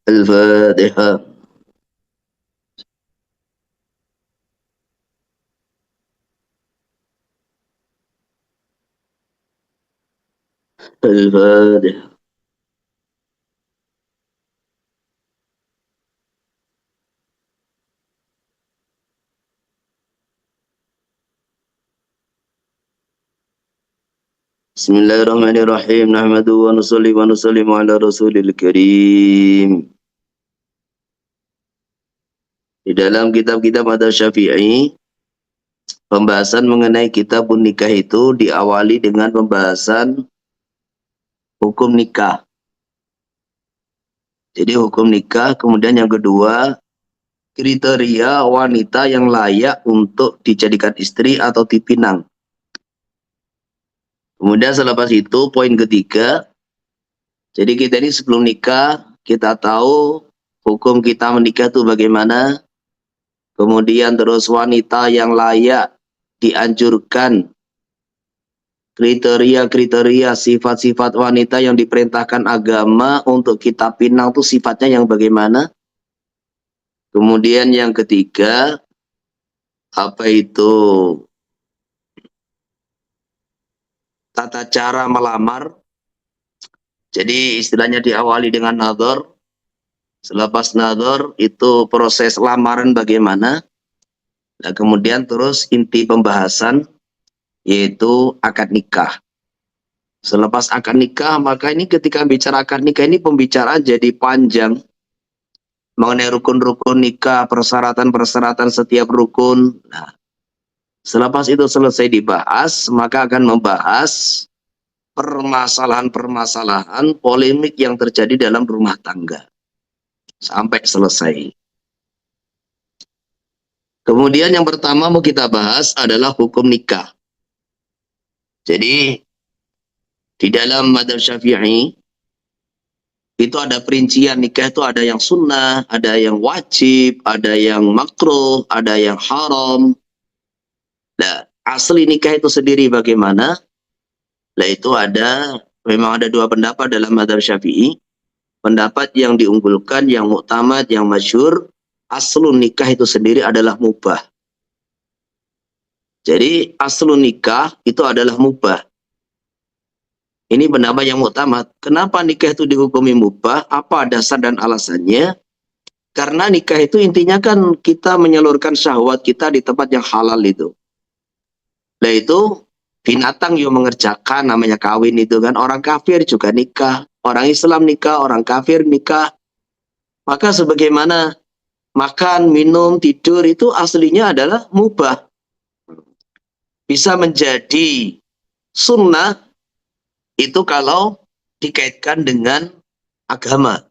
الفاتحة. الفاتحة. بسم الله الرحمن الرحيم. نحمده ونصلي ونسلم على رسول الكريم. Di dalam kitab-kitab Madzhab Syafi'i, pembahasan mengenai kitab nikah itu diawali dengan pembahasan hukum nikah. Jadi hukum nikah, kemudian yang kedua, kriteria wanita yang layak untuk dijadikan istri atau dipinang. Kemudian selepas itu, poin ketiga, jadi kita ini sebelum nikah, kita tahu hukum kita menikah itu bagaimana. Kemudian terus wanita yang layak dianjurkan, kriteria-kriteria sifat-sifat wanita yang diperintahkan agama untuk kita pinang itu sifatnya yang bagaimana. Kemudian yang ketiga, apa itu tata cara melamar. Jadi istilahnya diawali dengan nadhar. Selepas nadhar itu proses lamaran bagaimana. Nah, kemudian terus inti pembahasan yaitu akad nikah. Selepas akad nikah, maka ini ketika bicara akad nikah ini pembicaraan jadi panjang. Mengenai rukun-rukun nikah, persyaratan-persyaratan setiap rukun. Nah, selepas itu selesai dibahas, maka akan membahas permasalahan-permasalahan polemik yang terjadi dalam rumah tangga. Sampai selesai. Kemudian yang pertama mau kita bahas adalah hukum nikah. Jadi di dalam Madzhab Syafi'i itu ada perincian nikah itu ada yang sunnah, ada yang wajib, ada yang makruh, ada yang haram. Nah, asli nikah itu sendiri bagaimana? Nah, itu memang ada dua pendapat dalam Madzhab Syafi'i. Pendapat yang diunggulkan, yang muktamad, yang masyhur, aslun nikah itu sendiri adalah mubah. Jadi aslun nikah itu adalah mubah. Ini pendapat yang muktamad. Kenapa nikah itu dihukumi mubah? Apa dasar dan alasannya? Karena nikah itu intinya kan kita menyalurkan syahwat kita di tempat yang halal itu. Nah itu binatang yang mengerjakan namanya kawin itu kan. Orang kafir juga nikah. Orang Islam nikah, orang kafir nikah. Maka sebagaimana makan, minum, tidur itu aslinya adalah mubah. Bisa menjadi sunnah itu kalau dikaitkan dengan agama.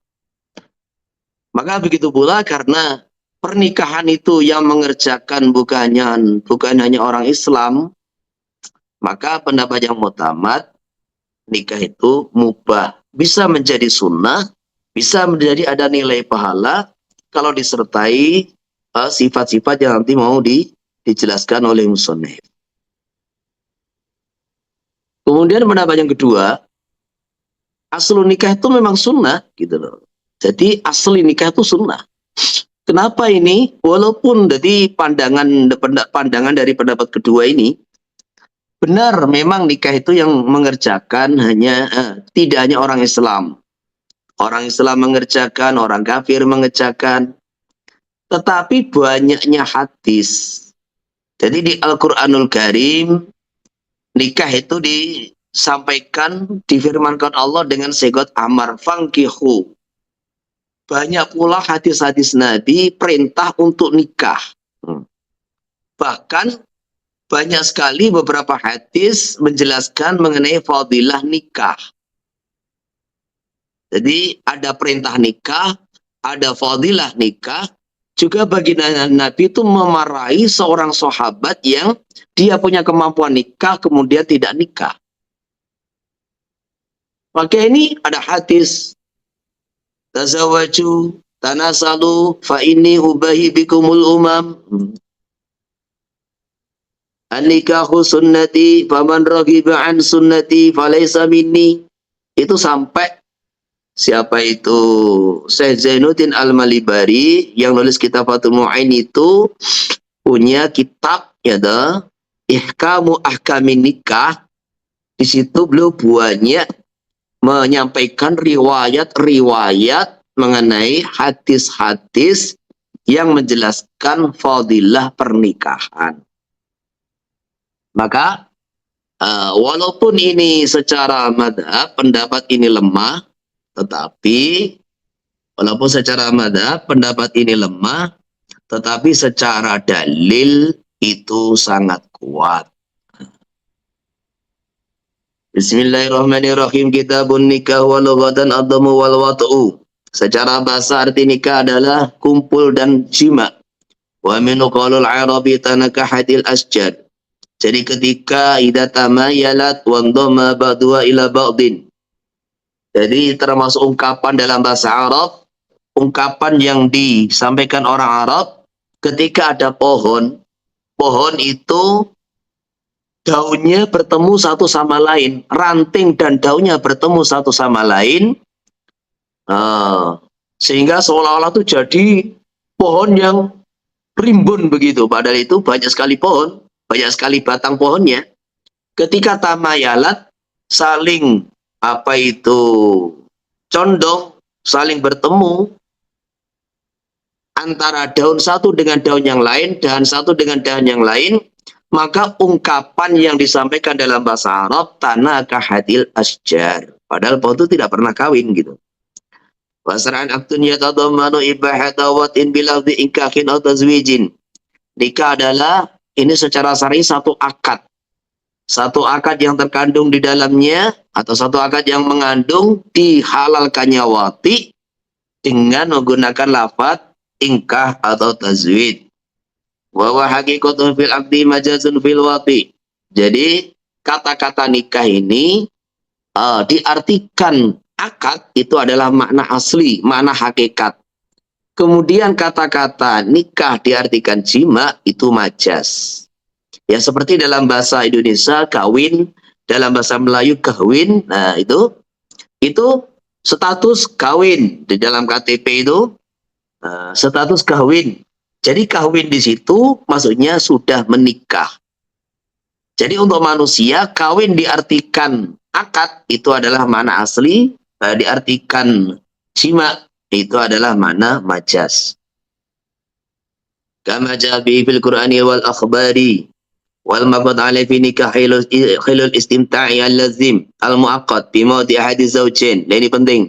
Maka begitu pula karena pernikahan itu yang mengerjakan bukan hanya orang Islam, maka pendapat yang muktamad nikah itu mubah. Bisa menjadi sunnah, bisa menjadi ada nilai pahala kalau disertai sifat-sifat yang nanti mau dijelaskan oleh musannif. Kemudian pendapat yang kedua, aslun nikah itu memang sunnah gitu loh. Jadi asli nikah itu sunnah. Kenapa ini? Walaupun jadi pandangan dari pendapat kedua ini benar, memang nikah itu yang mengerjakan tidak hanya orang Islam. Orang Islam mengerjakan, orang kafir mengerjakan. Tetapi banyaknya hadis. Jadi di Al-Quranul Karim, nikah itu disampaikan, difirmankan Allah dengan segot amar, fangkihu. Banyak pula hadis-hadis Nabi perintah untuk nikah. Bahkan banyak sekali beberapa hadis menjelaskan mengenai fadilah nikah. Jadi ada perintah nikah, ada fadilah nikah, juga baginda Nabi itu memarahi seorang sahabat yang dia punya kemampuan nikah kemudian tidak nikah. Maka ini ada hadis, tazawwaju tanasalu fa inni ubahi bikumul umam. An-nikahu sunnati faman raghiba an sunnati falaysa minni. Itu sampai siapa itu Syekh Zainuddin Al-Malibari yang nulis kitab Fathul Mu'in itu punya kitab ya dah Ihkamu Ahkamin Nikah. Di situ beliau banyak menyampaikan riwayat-riwayat mengenai hadis-hadis yang menjelaskan fadilah pernikahan. Maka walaupun ini secara madhab pendapat ini lemah, tetapi walaupun secara madhab pendapat ini lemah, tetapi secara dalil itu sangat kuat. Bismillahirrahmanirrahim. Kitabun nikah wa lughatan ad-dhamu wal wat'u. Secara bahasa arti nikah adalah kumpul dan jima. Wa min qaulul arabi tanakahatil asjar. Jadi ketika idza tamayalat wa dhamma ba'dha ila ba'din. Jadi termasuk ungkapan dalam bahasa Arab, ungkapan yang disampaikan orang Arab ketika ada pohon itu daunnya bertemu satu sama lain, ranting dan daunnya bertemu satu sama lain, sehingga seolah-olah itu jadi pohon yang rimbun begitu. Padahal itu banyak sekali pohon, banyak sekali batang pohonnya. Ketika tamayalat saling condong, saling bertemu antara daun satu dengan daun yang lain, daun satu dengan daun yang lain, maka ungkapan yang disampaikan dalam bahasa Arab tanakahatil asjar. Padahal pohon itu tidak pernah kawin gitu. Wasra'an aktun yatadammanu ibahata watin bilafdi inkahin atau tazwijin. Nikah adalah ini secara syar'i satu akad. Satu akad yang terkandung di dalamnya atau satu akad yang mengandung dihalalkannya wati dengan menggunakan lafaz inkah atau tazwid. Wa huwa haqiqatun fil aqdi majazun fil wati. Jadi kata-kata nikah ini diartikan akad itu adalah makna asli, makna hakikat. Kemudian kata-kata nikah diartikan jima itu majaz. Ya seperti dalam bahasa Indonesia kawin, dalam bahasa Melayu kawin. Nah itu status kawin di dalam KTP itu status kawin. Jadi kawin di situ maksudnya sudah menikah. Jadi untuk manusia kawin diartikan akad itu adalah makna asli, diartikan jima itu adalah makna majaz. Kama jabi fil Qur'ani wal akhbari wal mabad alai fi nikah khilul istimta'i al-lazim al-muaqqad bi mawdi ahadi zawjain. Nah, ini penting.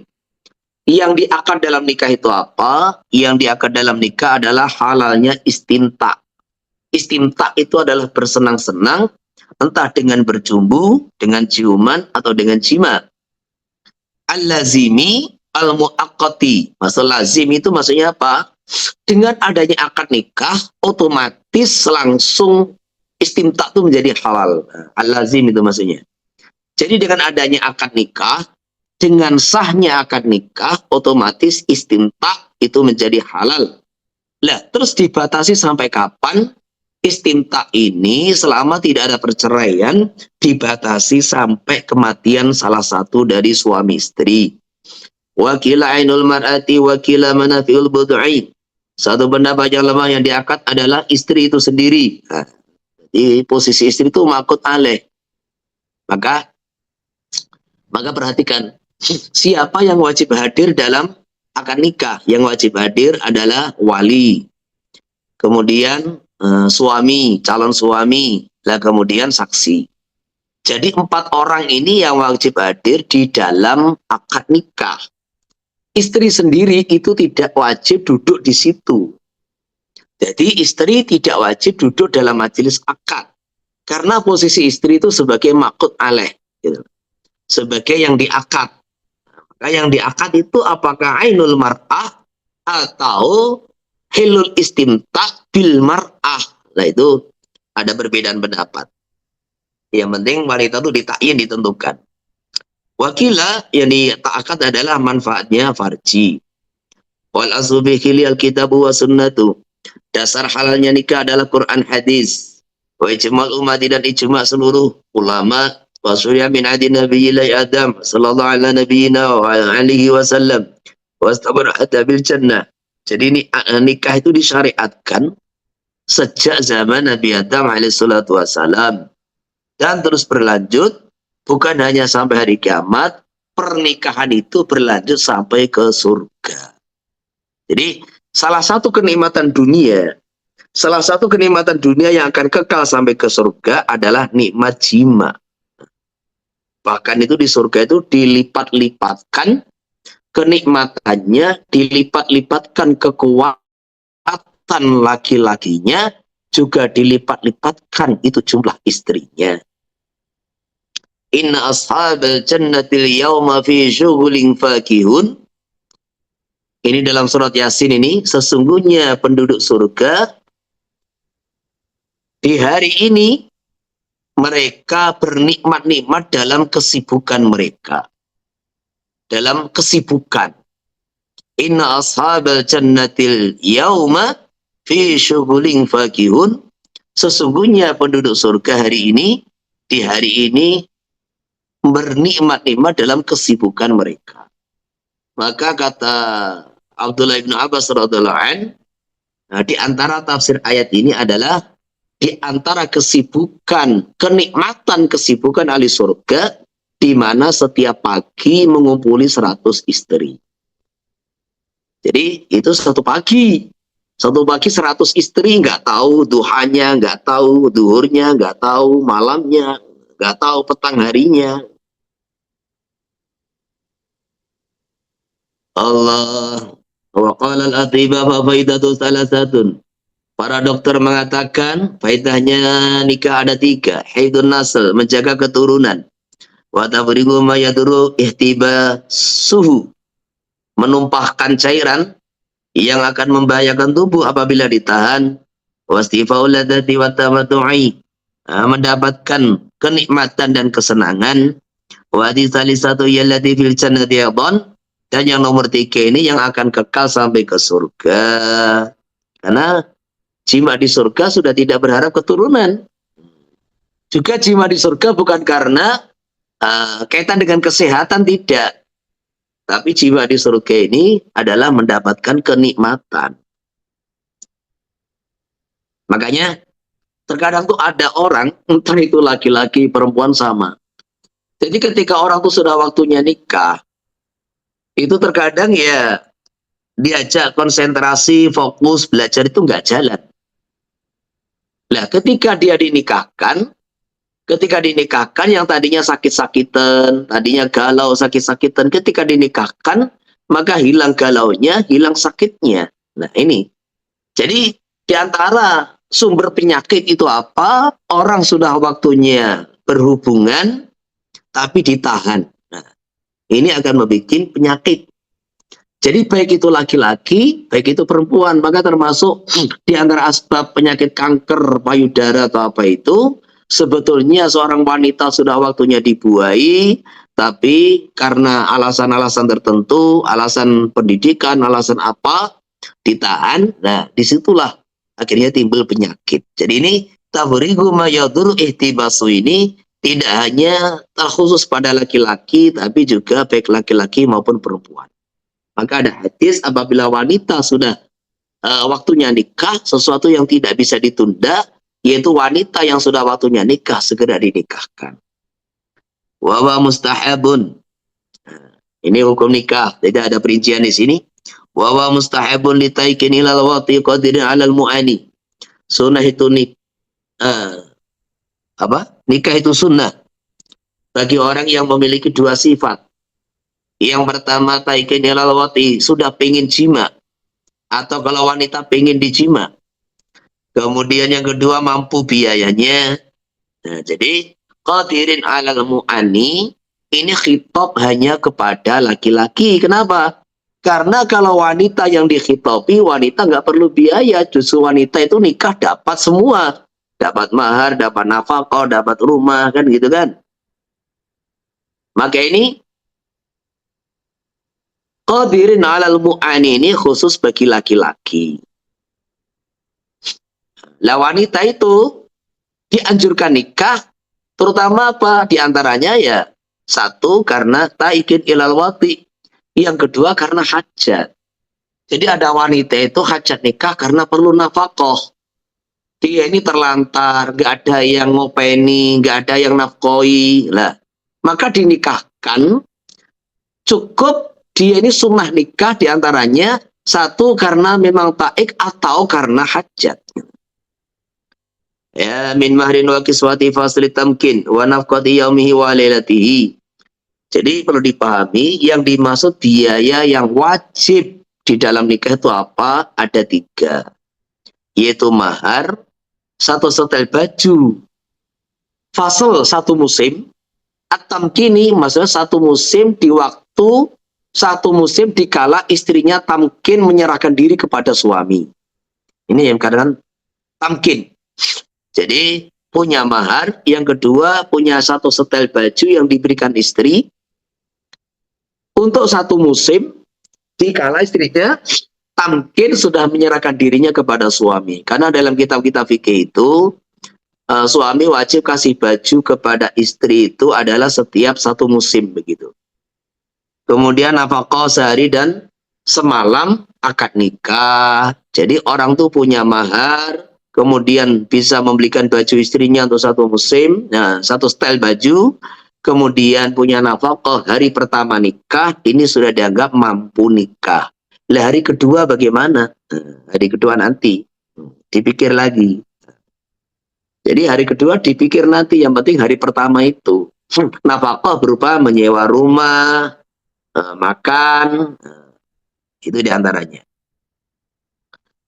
Yang diakad dalam nikah itu apa? Yang diakad dalam nikah adalah halalnya istimta. Istimta itu adalah bersenang-senang entah dengan berjumbu, dengan ciuman atau dengan jima. Al-lazimi al-muaqqati. Maksud lazim itu maksudnya apa? Dengan adanya akad nikah, otomatis langsung istimta itu menjadi halal. Al-lazim itu maksudnya. Jadi dengan adanya akad nikah, dengan sahnya akad nikah, otomatis istimta itu menjadi halal. Lah, terus dibatasi sampai kapan? Istimta ini selama tidak ada perceraian, dibatasi sampai kematian salah satu dari suami istri. Wakila ainul mar'ati wakila manafiul bud'i. Satu pendapat yang lemah yang diakad adalah istri itu sendiri. Nah, di posisi istri itu makut alaih. Maka perhatikan, siapa yang wajib hadir dalam akad nikah? Yang wajib hadir adalah wali. Kemudian suami, calon suami, lah kemudian saksi. Jadi 4 orang ini yang wajib hadir di dalam akad nikah. Istri sendiri itu tidak wajib duduk di situ. Jadi istri tidak wajib duduk dalam majelis akad. Karena posisi istri itu sebagai makut alaih. Gitu. Sebagai yang diakad. Maka yang diakad itu apakah ainul mar'ah atau hilul istimta bil mar'ah. Nah itu ada perbedaan pendapat. Yang penting wanita itu ditakyin, ditentukan. Wakila yang ditaakat adalah manfaatnya farji. Wal aslu bi khilal kitab wa sunnatu. Dasar halalnya nikah adalah Quran hadis. Wa ijmal umat dan ijma' seluruh ulama. Wa surya min adi nabiyyi Adam sallallahu ala nabiyyina wa alihi wasallam. Wa istabara'ata bil jannah. Jadi nikah itu disyariatkan sejak zaman Nabi Adam alaihi salatu wasallam. Dan terus berlanjut, bukan hanya sampai hari kiamat, pernikahan itu berlanjut sampai ke surga. Jadi, salah satu kenikmatan dunia yang akan kekal sampai ke surga adalah nikmat jima. Bahkan itu di surga itu dilipat-lipatkan kenikmatannya, dilipat-lipatkan kekuatan laki-lakinya, juga dilipat-lipatkan itu jumlah istrinya. Inna ashabal jannatil yawma fi syughulin fakihun. Ini dalam surat Yasin ini, sesungguhnya penduduk surga di hari ini mereka bernikmat-nikmat dalam kesibukan mereka. Dalam kesibukan. Inna ashabal jannatil yawma fi syughulin fakihun. Sesungguhnya penduduk surga hari ini, di hari ini bernikmat-nikmat dalam kesibukan mereka. Maka kata Abdullah bin Abbas radhiyallahu anhu, di antara tafsir ayat ini adalah di antara kesibukan, kenikmatan kesibukan ahli surga, di mana setiap pagi mengumpuli 100 istri. Jadi itu satu pagi 100 istri, nggak tahu duhanya, nggak tahu duhurnya, nggak tahu malamnya, nggak tahu petang harinya. Allah wa qala al-atibah fa faidatu salasatun. Para dokter mengatakan faedahnya nikah ada 3. Haidun nasl, menjaga keturunan. Wa tafrigu ma yaduru ihtiba suhu, menumpahkan cairan yang akan membahayakan tubuh apabila ditahan. Wastifaul ladati wa tamattu'i, mendapatkan kenikmatan dan kesenangan. Wa satu yallati fil jannati yadhan, dan yang nomor 3 ini yang akan kekal sampai ke surga. Karena jima di surga sudah tidak berharap keturunan. Juga jima di surga bukan karena kaitan dengan kesehatan, tidak. Tapi jiwa di surga ini adalah mendapatkan kenikmatan. Makanya terkadang tuh ada orang, entah itu laki-laki, perempuan sama. Jadi ketika orang tuh sudah waktunya nikah, itu terkadang ya diajak konsentrasi, fokus, belajar itu nggak jalan. Nah, ketika dinikahkan yang tadinya sakit-sakitan, tadinya galau sakit-sakitan, ketika dinikahkan, maka hilang galaunya, hilang sakitnya. Nah ini, jadi diantara sumber penyakit itu apa? Orang sudah waktunya berhubungan, tapi ditahan. Nah, ini akan membuat penyakit. Jadi baik itu laki-laki, baik itu perempuan, maka termasuk di antara asbab penyakit kanker payudara atau apa itu, sebetulnya seorang wanita sudah waktunya dibuai, tapi karena alasan-alasan tertentu, alasan pendidikan, alasan apa, ditahan. Nah, disitulah akhirnya timbul penyakit. Jadi ini tafrigu ma yadurru ihtibasu ini tidak hanya terkhusus pada laki-laki, tapi juga baik laki-laki maupun perempuan. Maka ada hadis apabila wanita sudah waktunya nikah, sesuatu yang tidak bisa ditunda, yaitu wanita yang sudah waktunya nikah segera dinikahkan. Wa mustahabun. Ini hukum nikah, tidak ada perincian di sini. Wa mustahabun litaikin ilal wati qadirin alal mu'ani. Sunnah itu nikah itu sunnah bagi orang yang memiliki 2 sifat. Yang pertama, taikin ilal wati, sudah pengen jima, atau kalau wanita pengen dijima. Kemudian yang kedua, mampu biayanya. Nah, jadi qadirin alal mu'ani ini khitab hanya kepada laki-laki. Kenapa? Karena kalau wanita yang dikhitobi, wanita nggak perlu biaya. Justru wanita itu nikah dapat semua. Dapat mahar, dapat nafkah, dapat rumah, kan gitu kan. Maka ini, qadirin alal mu'ani ini khusus bagi laki-laki. Lah wanita itu dianjurkan nikah, terutama apa? Di antaranya ya, satu karena taikin ilal wati. Yang kedua karena hajat. Jadi ada wanita itu hajat nikah karena perlu nafkah. Dia ini terlantar, nggak ada yang ngopeni, nggak ada yang nafkoi. Lah, maka dinikahkan, cukup dia ini sunnah nikah diantaranya satu karena memang taik atau karena hajat. Ya, min mahrin wa kiswati fasli tamkin wa nafqati yaumihi wa lailatihi. Jadi perlu dipahami yang dimaksud biaya yang wajib di dalam nikah itu apa? Ada tiga, yaitu mahar, satu setel baju, fasal satu musim, at-tamkini maksudnya satu musim di waktu, satu musim dikala istrinya tamkin menyerahkan diri kepada suami. Ini yang kadang tamkin. Jadi punya mahar, yang kedua punya satu setel baju yang diberikan istri untuk satu musim dikala istrinya tamkin sudah menyerahkan dirinya kepada suami. Karena dalam kitab-kitab fikih itu suami wajib kasih baju kepada istri itu adalah setiap satu musim begitu. Kemudian nafkah sehari dan semalam akad nikah. Jadi orang tuh punya mahar, kemudian bisa membelikan baju istrinya untuk satu musim, nah satu style baju, kemudian punya nafkah hari pertama nikah, ini sudah dianggap mampu nikah. Lah hari kedua bagaimana? Hari kedua nanti dipikir lagi. Jadi hari kedua dipikir nanti, yang penting hari pertama itu. Nafkah berupa menyewa rumah, makan, itu diantaranya.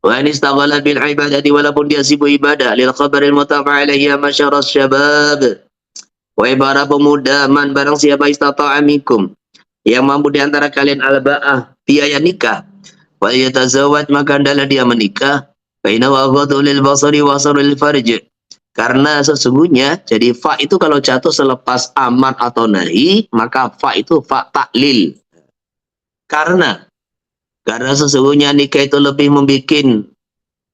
Wa in istaghala bil ibadati walaupun dia sibuk ibadah lil khabaril mutafa alaihi masyaras syabab. Wahai para pemuda, man barang siapa istata'a minkum yang mampu di antara kalian al-ba'ah biaya nikah, wa yatazawwaj maka hendaklah dia menikah, fa inna waghadhu lil basari wa sarul farj. Karena sesungguhnya jadi fa itu kalau jatuh selepas amar atau nahi, maka fa itu fa taklil. Karena sesungguhnya nikah itu lebih membuat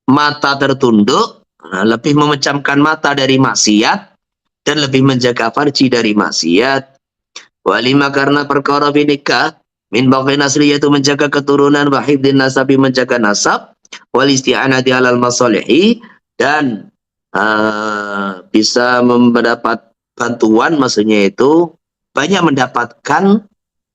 mata tertunduk, lebih memecamkan mata dari maksiat, dan lebih menjaga farji dari maksiat. Walima karena perkara nikah min baqi nasli yaitu menjaga keturunan, wa hifdzin nasabi menjaga nasab, wal isti'anati alal masalihi dan bisa mendapat bantuan, maksudnya itu banyak mendapatkan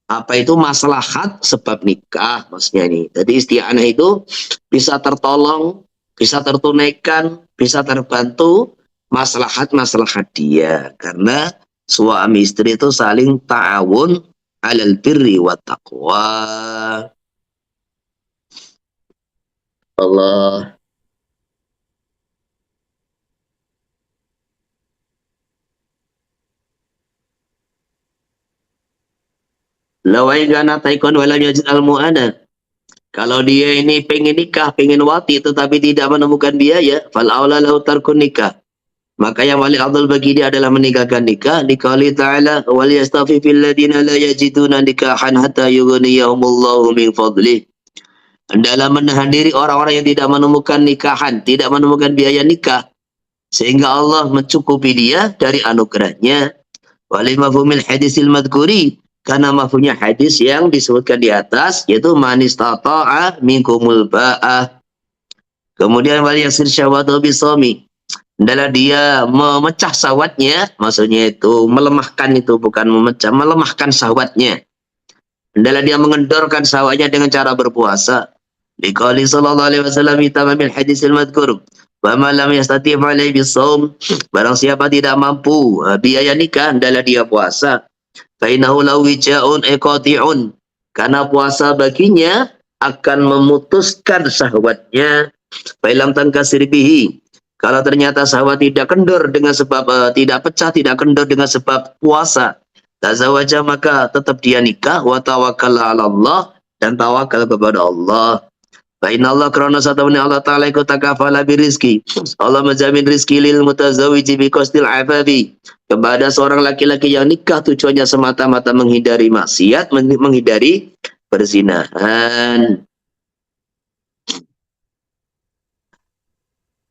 apa itu maslahat sebab nikah, maksudnya ini. Jadi isti'anah itu bisa tertolong, bisa tertunaikan, bisa terbantu maslahat-maslahat dia, karena suami istri itu saling ta'awun alal birri wa taqwa. Allah. Lawai gana taikon walam yajid al-mu'ana. Kalau dia ini pengen nikah, pengen wati tetapi tidak menemukan biaya, fal aula lahu tarkun nikah. Maka yang paling afdal bagi dia adalah meninggalkan nikah. Liqauli ta'ala wal yastafifil ladina la yajiduna nikahan hatta yughniyahumullahu min fadlih. Hendaklah menahan diri orang-orang yang tidak menemukan nikahan, tidak menemukan biaya nikah, sehingga Allah mencukupi dia dari anugerahnya. Walimafhumil hadisil madhkuri, karena mafhumnya hadis yang disebutkan di atas, yaitu man istata'a minkumul ba'ah. Kemudian wal yasir syahwatu bisawmi, adalah dia memecah syahwatnya, maksudnya itu melemahkan, itu bukan memecah, melemahkan syahwatnya. Adalah dia mengendorkan syahwatnya dengan cara berpuasa. Liqauli sallallahu alaihi wasallam tamamil hadisil madhkur, wa man lam yastati' alaihi bisawm, barang siapa tidak mampu biaya nikah, adalah dia puasa. Fa innahu law wija'un iqati'un, karena puasa baginya akan memutuskan syahwatnya. Fa lam tankasir bihi, kalau ternyata syahwat tidak kendor dengan sebab tidak pecah, tidak kendor dengan sebab puasa, tazawaja maka tetap dia nikah, wa tawakkala 'ala Allah, dan tawakal kepada Allah. Fa inna Allah karena satawani Allah Ta'ala ikut takafala birizki. Allah menjamin rizki lil mutazawiji bi qasdil afafi. Kepada seorang laki-laki yang nikah tujuannya semata-mata menghindari maksiat, menghindari perzinahan.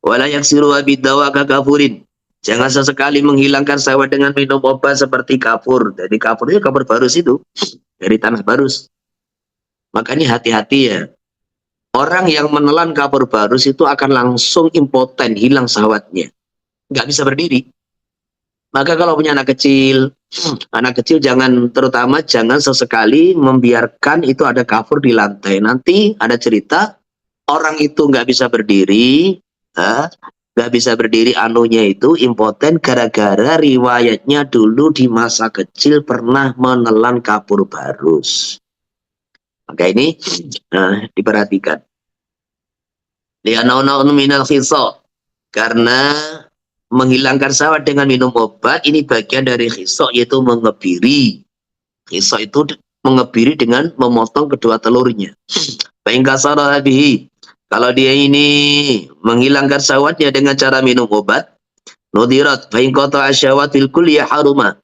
Wala yaksiru bidawa kakafurin. Jangan sesekali menghilangkan syahwat dengan minum obat seperti kafur. Jadi kafur itu kafur barus itu. Dari tanah barus. Makanya hati-hati ya. Orang yang menelan kafur barus itu akan langsung impoten, hilang syahwatnya. Nggak bisa berdiri. Maka kalau punya anak kecil terutama jangan sesekali membiarkan itu ada kafur di lantai. Nanti ada cerita, orang itu nggak bisa berdiri, nggak bisa berdiri anunya itu impoten gara-gara riwayatnya dulu di masa kecil pernah menelan kafur barus. Maka ini diperhatikan. Li'annahu minal khisa. Karena menghilangkan syahwat dengan minum obat ini bagian dari khisa, yaitu mengebiri. Khisa itu mengebiri dengan memotong kedua telurnya. Fa'ingkasara bihi. Kalau dia ini menghilangkan syahwatnya dengan cara minum obat, nudirat fa'ingkata asyawatil kuliah haruma.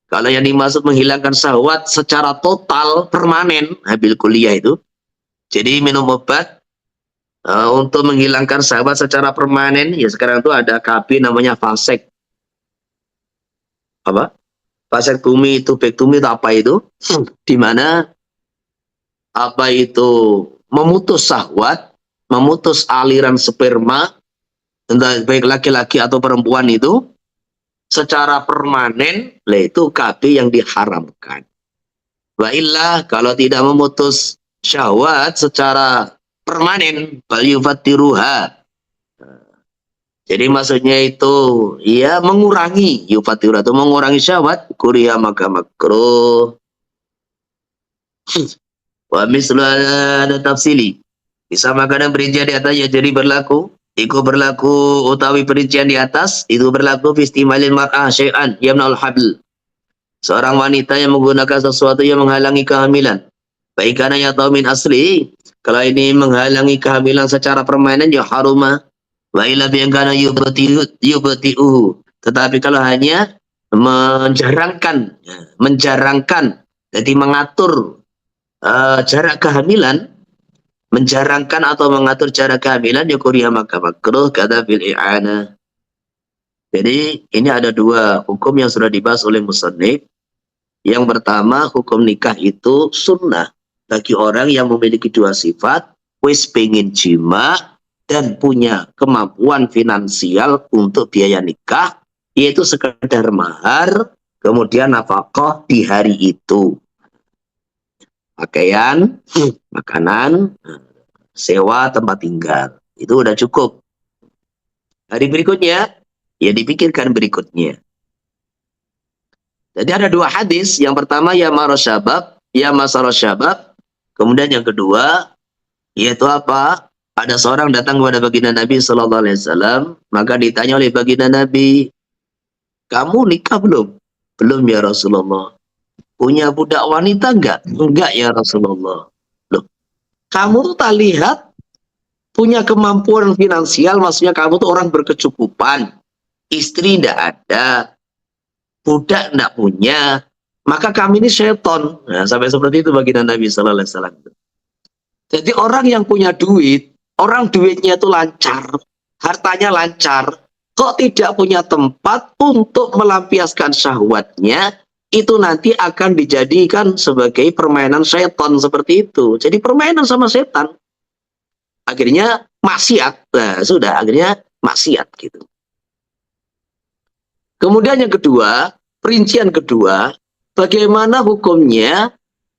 Kalau yang dimaksud menghilangkan syahwat secara total, permanen, habil kuliah itu. Jadi minum obat untuk menghilangkan syahwat secara permanen, ya sekarang itu ada KB namanya vasek. Apa? Vasektumi, tubektomi itu apa itu? Dimana apa itu memutus syahwat, memutus aliran sperma, entah baik laki-laki atau perempuan itu, secara permanen, itu KB yang diharamkan. Wa illa, kalau tidak memutus syahwat secara permanen, bal yufattiruha. Jadi maksudnya itu, ya mengurangi, yufattiruha itu mengurangi syahwat, kuriya maka makruh. Wa mislu ada tafsili. Disamakan perincian di atas ya jadi berlaku. Iku berlaku utawi perincian di atas, itu berlaku fistimalil mar'ah syai'an yamna'ul habl. Seorang wanita yang menggunakan sesuatu yang menghalangi kehamilan. Baik karena ya tahu min asli. Kalau ini menghalangi kehamilan secara permanen ya haruma. Wa illa bi kana yubti'u. Tetapi kalau hanya menjarangkan, jadi mengatur jarak kehamilan, menjarangkan atau mengatur jarak kehamilan ya kuriya maka makruh kata bil i'ana. Jadi ini ada dua hukum yang sudah dibahas oleh musannif. Yang pertama, hukum nikah itu sunnah bagi orang yang memiliki dua sifat, wis pengen jima dan punya kemampuan finansial untuk biaya nikah, yaitu sekedar mahar, kemudian nafkah di hari itu. Pakaian, makanan, sewa tempat tinggal. Itu udah cukup. Hari berikutnya, ya dipikirkan berikutnya. Jadi ada dua hadis. Yang pertama, ya marosyabab, ya masarosyabab. Kemudian yang kedua, yaitu apa? Ada seorang datang kepada baginda Nabi SAW. Maka ditanya oleh baginda Nabi, kamu nikah belum? Belum ya Rasulullah. Punya budak wanita enggak? Enggak ya Rasulullah. Loh, kamu tuh tak lihat punya kemampuan finansial, maksudnya kamu tuh orang berkecukupan. Istri enggak ada, budak enggak punya, maka kami ini syaiton. Nah, sampai seperti itu baginda Nabi SAW. Jadi orang yang punya duit, orang duitnya itu lancar, hartanya lancar, kok tidak punya tempat untuk melampiaskan syahwatnya, itu nanti akan dijadikan sebagai permainan setan seperti itu. Jadi permainan sama setan. Akhirnya maksiat. Nah, sudah akhirnya maksiat gitu. Kemudian yang kedua, perincian kedua, bagaimana hukumnya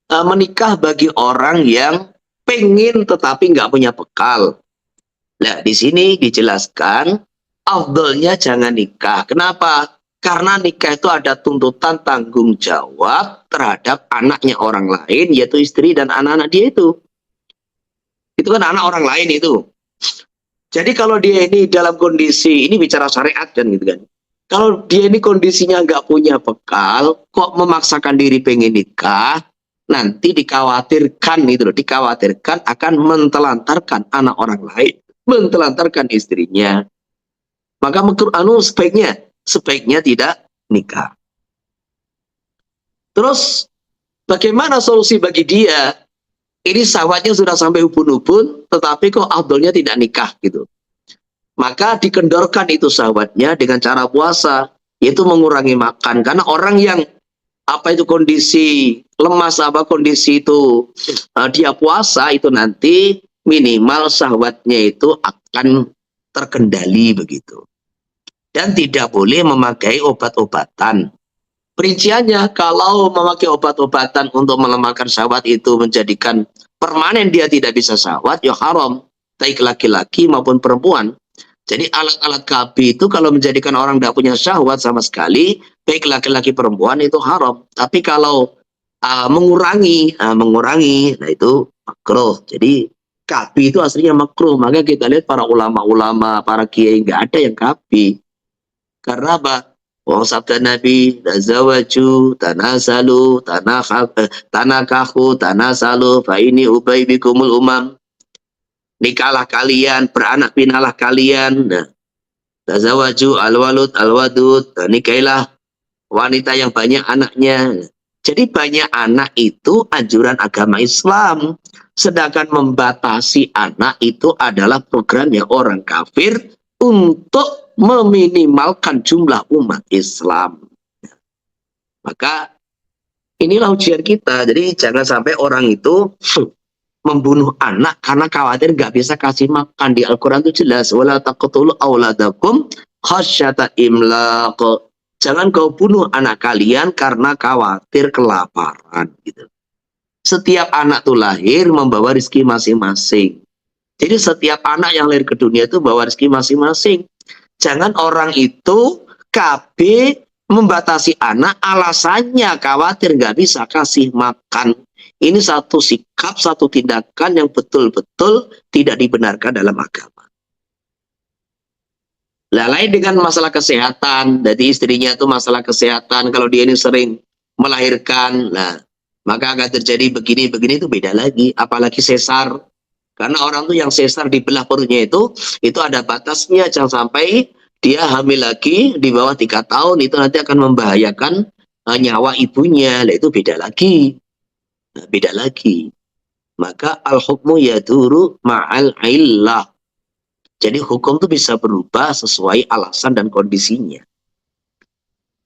menikah bagi orang yang pengen tetapi nggak punya bekal. Nah, di sini dijelaskan afdolnya jangan nikah. Kenapa? Karena nikah itu ada tuntutan tanggung jawab terhadap anaknya orang lain, yaitu istri dan anak-anak dia itu. Itu kan anak orang lain itu. Jadi kalau dia ini dalam kondisi, ini bicara syariat kan gitu kan. Kalau dia ini kondisinya nggak punya bekal, kok memaksakan diri pengen nikah, nanti dikhawatirkan itu loh, dikhawatirkan akan mentelantarkan anak orang lain, mentelantarkan istrinya. Maka sebaiknya tidak nikah. Terus bagaimana solusi bagi dia? Ini sahabatnya sudah sampai ubun-ubun, tetapi kok afdolnya tidak nikah gitu. Maka dikendorkan itu sahabatnya dengan cara puasa, yaitu mengurangi makan. Karena orang yang kondisi lemas, kondisi itu dia puasa, itu nanti minimal syahwatnya itu akan terkendali begitu. Dan tidak boleh memakai obat-obatan. Perinciannya, kalau memakai obat-obatan untuk melemahkan syahwat itu menjadikan permanen dia tidak bisa syahwat, ya haram, baik laki-laki maupun perempuan. Jadi alat-alat KB itu kalau menjadikan orang tidak punya syahwat sama sekali, baik laki-laki perempuan, itu haram. Tapi kalau mengurangi, nah itu makruh. Jadi KB itu aslinya makruh. Maka kita lihat para ulama-ulama, para kiai nggak ada yang KB. Karena apa? Wong sabda Nabi, tazawwaju, tanasalu, tanakahu, tanasalu, fa ini ubay bikumul umam. Nikahlah kalian, beranak pinalah kalian. Nah, tazawwaju alwalud alwadud, nikailah wanita yang banyak anaknya. Jadi banyak anak itu anjuran agama Islam. Sedangkan membatasi anak itu adalah programnya orang kafir untuk meminimalkan jumlah umat Islam. Maka inilah ujian kita. Jadi jangan sampai orang itu membunuh anak karena khawatir nggak bisa kasih makan. Di Al-Quran itu jelas, wala taqtulu auladakum khasyata imlaq. Jangan kau bunuh anak kalian karena khawatir kelaparan. Gitu. Setiap anak itu lahir membawa rezeki masing-masing. Jadi setiap anak yang lahir ke dunia itu bawa rezeki masing-masing. Jangan orang itu KB membatasi anak, alasannya khawatir nggak bisa kasih makan. Ini satu sikap, satu tindakan yang betul-betul tidak dibenarkan dalam agama. Nah, lain dengan masalah kesehatan. Jadi istrinya itu masalah kesehatan. Kalau dia ini sering melahirkan, nah maka akan terjadi begini-begini itu beda lagi. Apalagi sesar. Karena orang tuh yang sesar di belah perutnya itu ada batasnya. Jangan sampai dia hamil lagi di bawah 3 tahun, itu nanti akan membahayakan nyawa ibunya. Nah, itu beda lagi. Nah, beda lagi. Maka al-hukmu yaduru ma'al illah. Jadi hukum itu bisa berubah sesuai alasan dan kondisinya.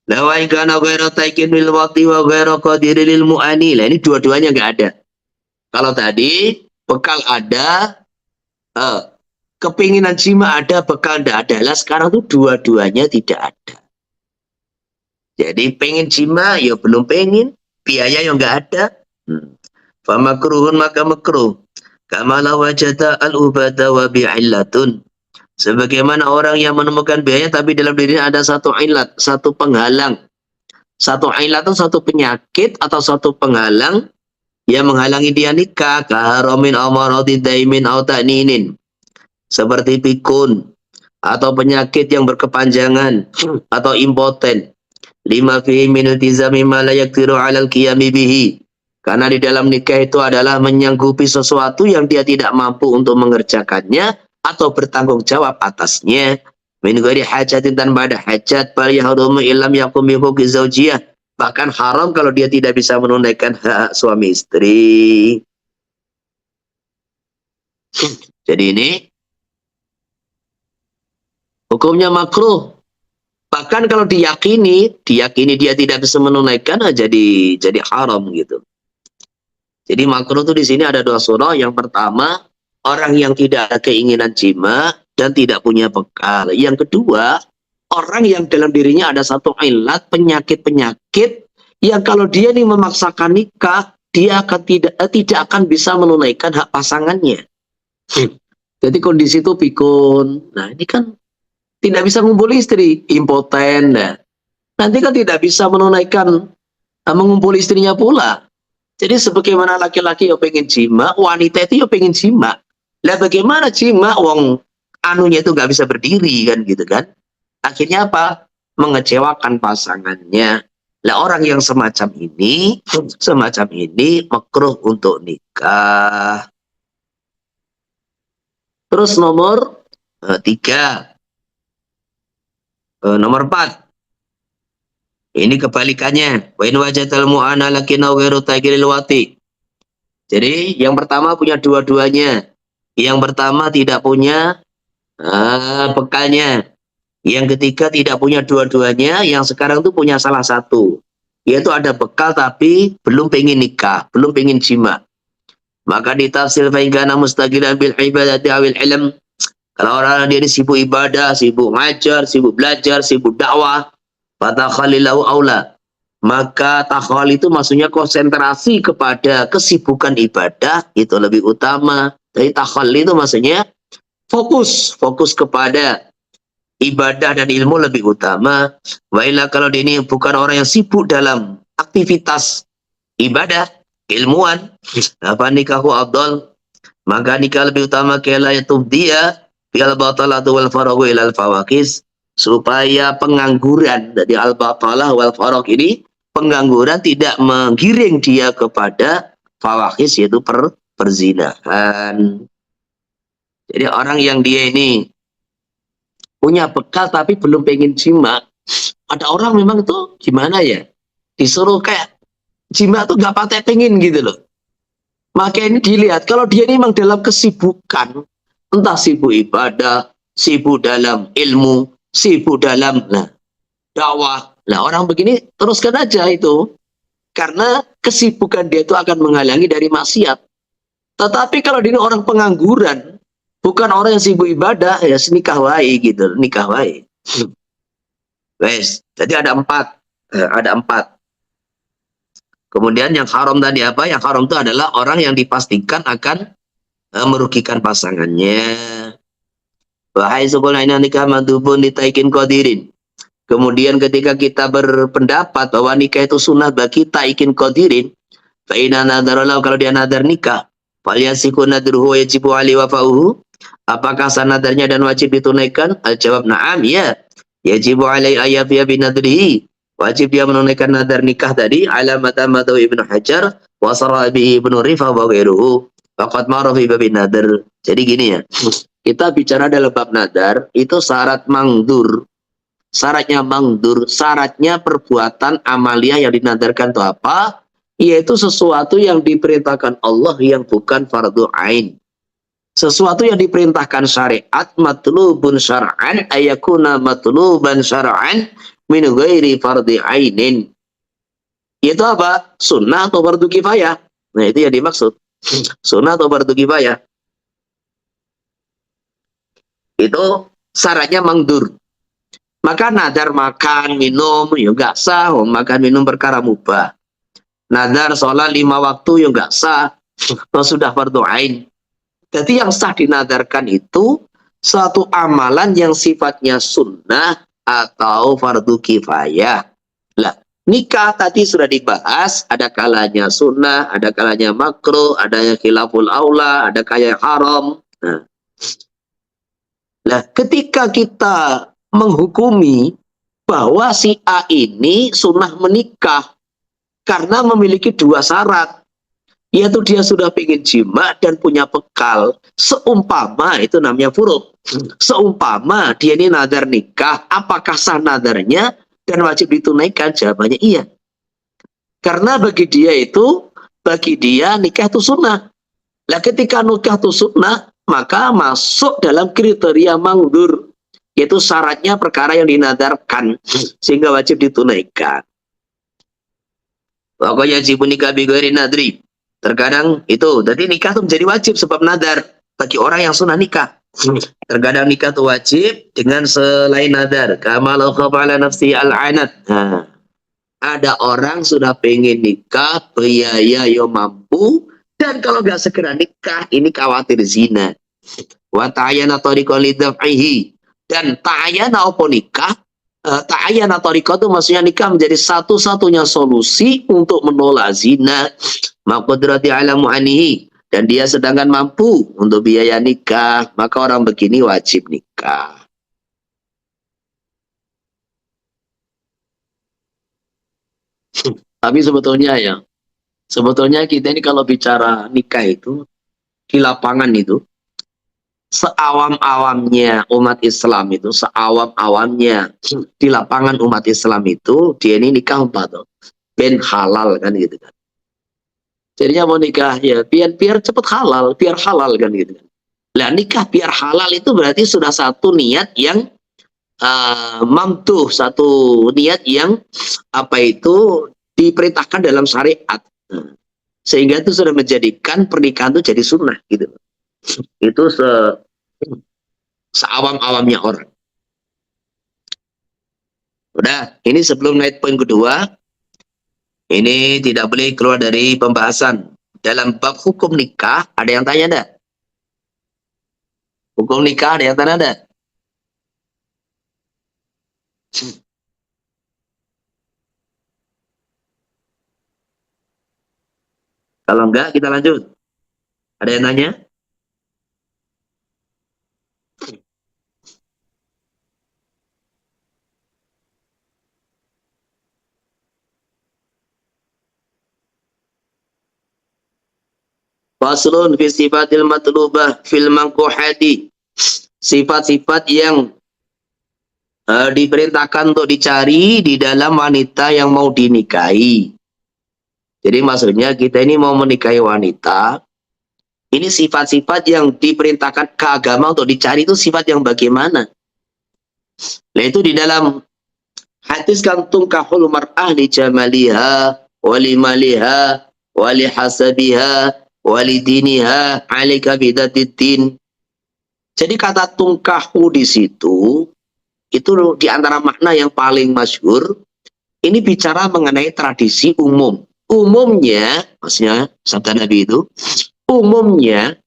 Lawa in kana ghairu taikin bil waqti wa ghairu qadiril lil mu'ani. Nah, ini dua-duanya nggak ada. Kalau tadi bekal ada, kepinginan jima ada, bekal tidak ada. Lah sekarang tuh dua-duanya tidak ada. Jadi pengen jima, ya belum pengen. Biaya yang nggak ada. Famakruhun maka makruh. Kamala wajata al-ubada wa bi'illatun. Sebagaimana orang yang menemukan biaya tapi dalam dirinya ada satu ilat, satu penghalang. Satu ilat itu satu penyakit atau satu penghalang yang menghalangi dia nikah, kaharamin amaradid daimin au ta'ninin, seperti pikun atau penyakit yang berkepanjangan atau impoten, lima fihi min iltizami ma la yaqdiru 'alal qiyami bihi, karena di dalam nikah itu adalah menyanggupi sesuatu yang dia tidak mampu untuk mengerjakannya atau bertanggung jawab atasnya, min ghairi hajatin, tanpa ada hajat, bal yahrumu illam yakum bi huquqi zaujiyah, bahkan haram kalau dia tidak bisa menunaikan hak suami istri. Jadi ini hukumnya makruh. Bahkan kalau diyakini dia tidak bisa menunaikan, jadi haram gitu. Jadi makruh itu di sini ada dua surah. Yang pertama, orang yang tidak ada keinginan jima dan tidak punya bekal. Yang kedua, orang yang dalam dirinya ada satu ilat, penyakit-penyakit yang kalau dia nih memaksakan nikah, dia akan tidak akan bisa menunaikan hak pasangannya. Jadi kondisi itu pikun. Nah, ini kan tidak bisa mengumpul istri, impoten. Nah, nanti kan tidak bisa menunaikan mengumpul istrinya pula. Jadi sebagaimana laki-laki yang pengen jima, wanita itu yang pengen jima. Lah bagaimana jima, wong anunya itu nggak bisa berdiri kan gitu kan? Akhirnya apa? Mengecewakan pasangannya. Lah orang yang semacam ini makruh untuk nikah. Terus nomor 3, nomor 4. Ini kebalikannya. Wa in wajatal mu'ana lakinau ghairu taqilil wati. Jadi yang pertama punya dua-duanya. Yang pertama tidak punya bekalnya. Yang ketiga tidak punya dua-duanya. Yang sekarang tuh punya salah satu. Yaitu ada bekal tapi belum pengen nikah, belum pengen jima. Maka ditafsir fa'ingkana mustaqilan bil ibadati awil ilm. Kalau orang dia ini sibuk ibadah, sibuk ngajar, sibuk belajar, sibuk dakwah, fatakhalilahu aula. Maka takhal itu maksudnya konsentrasi kepada kesibukan ibadah itu lebih utama. Jadi takhal itu maksudnya fokus kepada ibadah dan ilmu lebih utama. Wailah kalau dia ini bukan orang yang sibuk dalam aktivitas ibadah, ilmuwan, apa nikahu abdul, maka nikah lebih utama kala itu dia fil batalatu wal faragu ilal fawakis, supaya pengangguran dari al batalah wal farag ini, pengangguran tidak menggiring dia kepada fawakis, yaitu perzinahan. Jadi orang yang dia ini punya bekal tapi belum pengen jima, ada orang memang itu gimana ya, disuruh kayak jima tuh nggak pakai pengen gitu loh. Maka ini dilihat kalau dia ini memang dalam kesibukan, entah sibuk ibadah, sibuk dalam ilmu, sibuk dalam dakwah. Nah orang begini teruskan aja itu, karena kesibukan dia itu akan menghalangi dari maksiat. Tetapi kalau dia ini orang pengangguran, bukan orang yang sibuk ibadah, ya nikah wae gitu, nikah wae. Wes, jadi ada 4, ada 4. Kemudian yang haram tadi apa? Yang haram itu adalah orang yang dipastikan akan merugikan pasangannya. Wahai sekolah nikah madhubun ditaikin qadirin. Kemudian ketika kita berpendapat bahwa nikah itu sunnah bagi taikin qadirin, fa inna nadaralau, kalau dia nadar nikah, falyasiku nadruhu yajibu ali wafa'uhu. Apakah sah nadarnya dan wajib ditunaikan? Al-jawab na'am, ya. Yajibu alai ayafiya binadrihi. Wajib dia menunaikan nadar nikah tadi. Alamata madaw Ibnu Hajar wa sarabihi Ibnu Rifah wa ghairuhu. Faqad ma'rafi babi nadar. Jadi gini ya. Kita bicara dalam bab nadar, itu syarat mangdur. Syaratnya mangdur, syaratnya perbuatan amaliyah yang dinadarkan itu apa? Yaitu sesuatu yang diperintahkan Allah yang bukan fardu ain. Sesuatu yang diperintahkan syariat, matlubun syar'an ayakuna matluban syar'an min ghairi fardhi ainin. Itu apa? Sunnah atau fardu kifayah. Nah itu yang dimaksud. Sunnah atau fardu kifayah. Itu syaratnya mangdur. Maka nadar makan, minum, ya nggak sah. Makan, minum perkara mubah. Nadar sholat 5 waktu, ya nggak sah. Itu sudah fardu ain. Jadi yang sah dinadarkan itu suatu amalan yang sifatnya sunnah atau fardu kifayah. Lah, nikah tadi sudah dibahas, ada kalanya sunnah, ada kalanya makruh, ada yang khilaful aula, ada kalanya haram. Nah, ketika kita menghukumi bahwa si A ini sunnah menikah karena memiliki 2 syarat, yaitu dia sudah pengen jima dan punya bekal. Seumpama, itu namanya furud. Seumpama dia ini nadar nikah, apakah sah nadarnya dan wajib ditunaikan? Jawabannya iya. Karena bagi dia nikah itu sunnah. Nah ketika nikah itu sunnah, maka masuk dalam kriteria mangdur. Yaitu syaratnya perkara yang dinadarkan, sehingga wajib ditunaikan. Pokoknya wajib nikah bighairi nadri. Terkadang itu, jadi nikah itu menjadi wajib sebab nadar bagi orang yang sunnah nikah. Terkadang nikah itu wajib dengan selain nadar. Kama law khafa ala nafsi al-anat. Ada orang sudah pengen nikah, biaya yo mampu, dan kalau nggak segera nikah, ini khawatir zina. Wa ta'ayyana tariqan lidaf'ihi. Dan ta'ayyana apa nikah? Ta'ayyana tariqah itu maksudnya nikah menjadi satu-satunya solusi untuk menolak zina. Maqadrati ala mu'anihi, dan dia sedangkan mampu untuk biaya nikah, maka orang begini wajib nikah. Tapi sebetulnya kita ini kalau bicara nikah itu, di lapangan itu, seawam-awamnya umat Islam itu, seawam-awamnya di lapangan umat Islam itu, dia ini nikah tuh, ben halal kan gitu kan. Jadinya mau nikah ya biar cepet halal, biar halal kan gitu kan. Lah nikah biar halal itu berarti sudah satu niat yang mampu, satu niat yang apa itu diperintahkan dalam syariat. Nah, sehingga itu sudah menjadikan pernikahan itu jadi sunnah gitu. Itu seawam-awamnya orang. Udah, ini sebelum naik poin kedua, ini tidak boleh keluar dari pembahasan. Dalam bab hukum nikah, ada yang tanya enggak? Hukum nikah ada yang tanya enggak? Kalau enggak, kita lanjut. Ada yang nanya? Faslun fi sifatil matlubah fil mankuhati. Sifat-sifat yang diperintahkan untuk dicari di dalam wanita yang mau dinikahi. Jadi maksudnya kita ini mau menikahi wanita, ini sifat-sifat yang diperintahkan ke agama untuk dicari itu sifat yang bagaimana? Nah itu di dalam hadis kan tungkahul mar'ah li jamaliha, wali maliha, wali hasabiha, wali diniha, alika bidatiddin. Jadi kata tungkahu di situ, itu di antara makna yang paling masyhur, ini bicara mengenai tradisi umum. Umumnya, maksudnya sabda Nabi itu, umumnya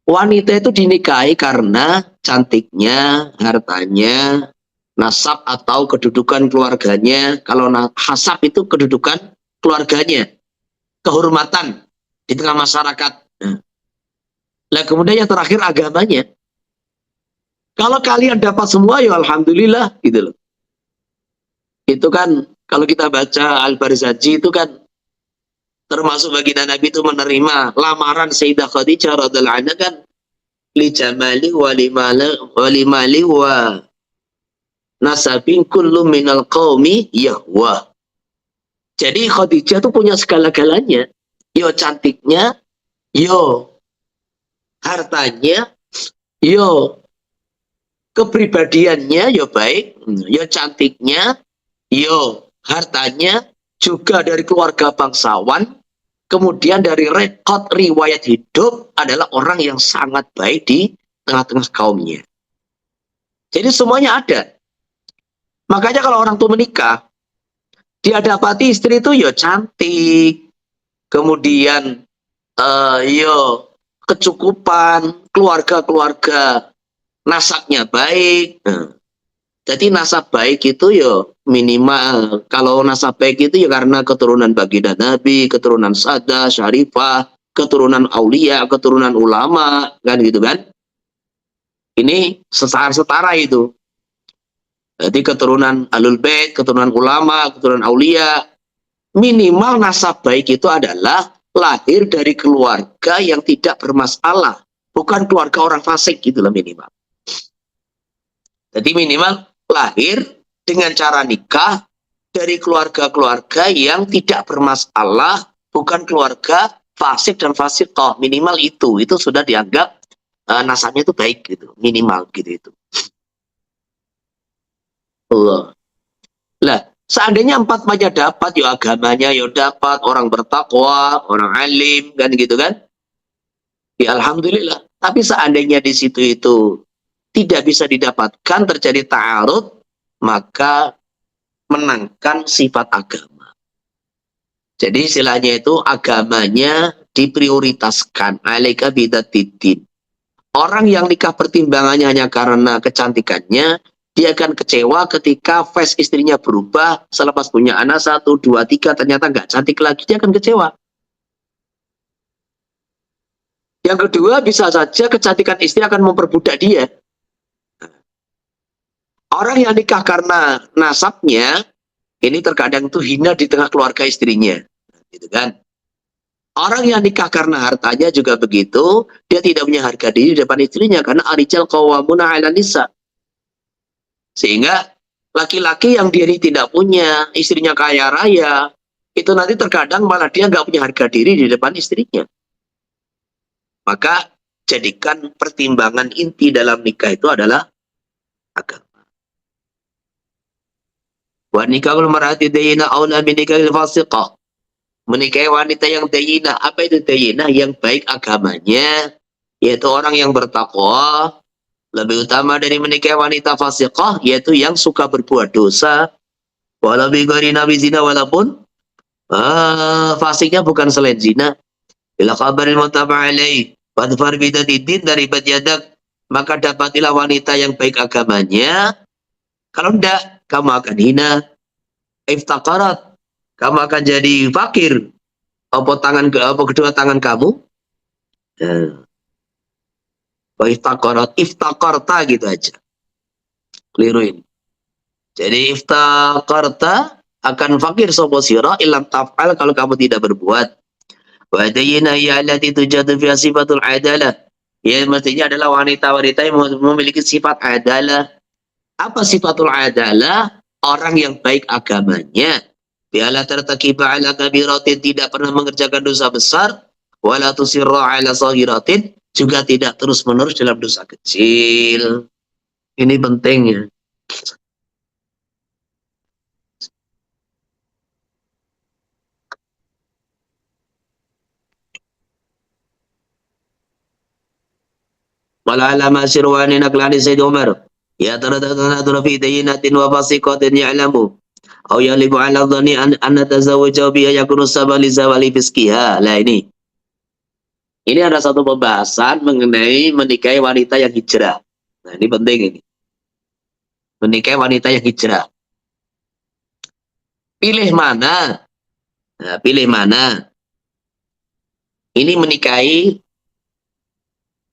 wanita itu dinikahi karena cantiknya, hartanya, nasab atau kedudukan keluarganya. Kalau hasab itu kedudukan keluarganya, kehormatan di tengah masyarakat. Nah, kemudian yang terakhir agamanya. Kalau kalian dapat semua ya alhamdulillah gitu loh. Itu kan kalau kita baca Al-Barzaji itu kan termasuk baginda Nabi itu menerima lamaran Sayyidah Khadijah radhiallahu anha kan li jamali wa li mali wa nasabin kullu minal qaumi yahwa. Jadi Khadijah itu punya segala-galanya. Yo cantiknya, yo hartanya, yo kepribadiannya yo baik, yo cantiknya, yo hartanya, juga dari keluarga bangsawan, kemudian dari rekod riwayat hidup adalah orang yang sangat baik di tengah-tengah kaumnya. Jadi semuanya ada. Makanya kalau orang tua menikah, dia dapati istri itu yo cantik, kemudian yo kecukupan, keluarga-keluarga nasabnya baik. Jadi nasab baik itu ya minimal. Kalau nasab baik itu ya karena keturunan baginda Nabi, keturunan Sada, Syarifah, keturunan aulia, keturunan ulama, kan gitu kan. Ini setara itu. Jadi keturunan Ahlul Bait, keturunan ulama, keturunan aulia. Minimal nasab baik itu adalah lahir dari keluarga yang tidak bermasalah. Bukan keluarga orang fasik gitu lah minimal. Jadi minimal lahir dengan cara nikah dari keluarga-keluarga yang tidak bermasalah, bukan keluarga fasik dan fasiqah. Minimal itu sudah dianggap nasabnya itu baik gitu, minimal gitu itu. Allah. Lah, seandainya empat aja dapat, ya agamanya ya dapat, orang bertakwa, orang alim kan gitu kan? Ya alhamdulillah. Tapi seandainya di situ itu tidak bisa didapatkan, terjadi ta'arud, maka menangkan sifat agama. Jadi istilahnya itu agamanya diprioritaskan. Alaika bidatiddin. Orang yang nikah pertimbangannya hanya karena kecantikannya, dia akan kecewa ketika face istrinya berubah, selepas punya anak 1, 2, 3, ternyata nggak cantik lagi, dia akan kecewa. Yang kedua, bisa saja kecantikan istri akan memperbudak dia. Orang yang nikah karena nasabnya, Ini terkadang tuh hina di tengah keluarga istrinya, gitu kan. Orang yang nikah karena hartanya juga begitu, dia tidak punya harga diri di depan istrinya karena arijal qawwamuna 'alan nisa. Sehingga laki-laki yang diri tidak punya, istrinya kaya raya, itu nanti terkadang malah dia nggak punya harga diri di depan istrinya. Maka jadikan pertimbangan inti dalam nikah itu adalah agama. Wa nikahul mar'ati dayyina aula min nikahil fasiqah. Menikahi wanita yang dayyinah. Apa itu dayyinah? Yang baik agamanya, yaitu orang yang bertakwa, lebih utama dari menikahi wanita fasiqah, yaitu yang suka berbuat dosa. Walau bighairi nabi zina, walaupun fasiknya bukan selain zina. Bila kabaril muttaba alaih wadfar bidadidin dari badyadak, maka dapatilah wanita yang baik agamanya. Kalau enggak, kamu akan hina. Iftaqarat, kamu akan jadi fakir. Apa kedua tangan kamu? Iftaqarat, iftaqarta gitu aja. Keliru ini. Jadi iftaqarta, akan fakir sopo sira ilam taf'al, kalau kamu tidak berbuat. Wa dayyina ya allati tujadu fi sifatul adalah. Ya mestinya adalah wanita-wanita yang memiliki sifat adalah. Apa sifatul adalah? Orang yang baik agamanya. Biala tertakiba ala kabiratin, tidak pernah mengerjakan dosa besar. Wala tusirra ala sahiratin, juga tidak terus-menerus dalam dosa kecil. Ini pentingnya. Wala alama sirwani naklani Sayyid Umar. Ya taradadana fi dayinatin wa fasiqatin ya'lamu. Au yalibu ala dhani an tazawwaja biha yakunu sabali zawali fiskiha. Lah ini. Ini ada satu pembahasan mengenai menikahi wanita yang hijrah. Nah, ini penting ini. Menikahi wanita yang hijrah. Pilih mana? Nah, pilih mana? Ini menikahi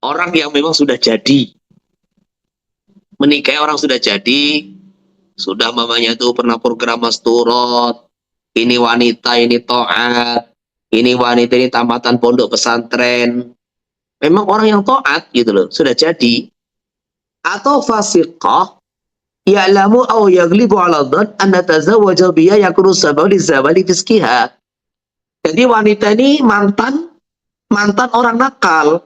orang yang memang sudah jadi. Menikahi orang sudah jadi, sudah mamanya itu pernah program masturot, ini wanita, ini to'at, ini wanita, ini tamatan pondok pesantren. Memang orang yang to'at gitu loh, sudah jadi. Atau fasiqah, ya'lamu aw yaglibu ala dhan anna tazawwaja biha yakunu sabab li zawali fiskiha. Jadi wanita ini mantan orang nakal.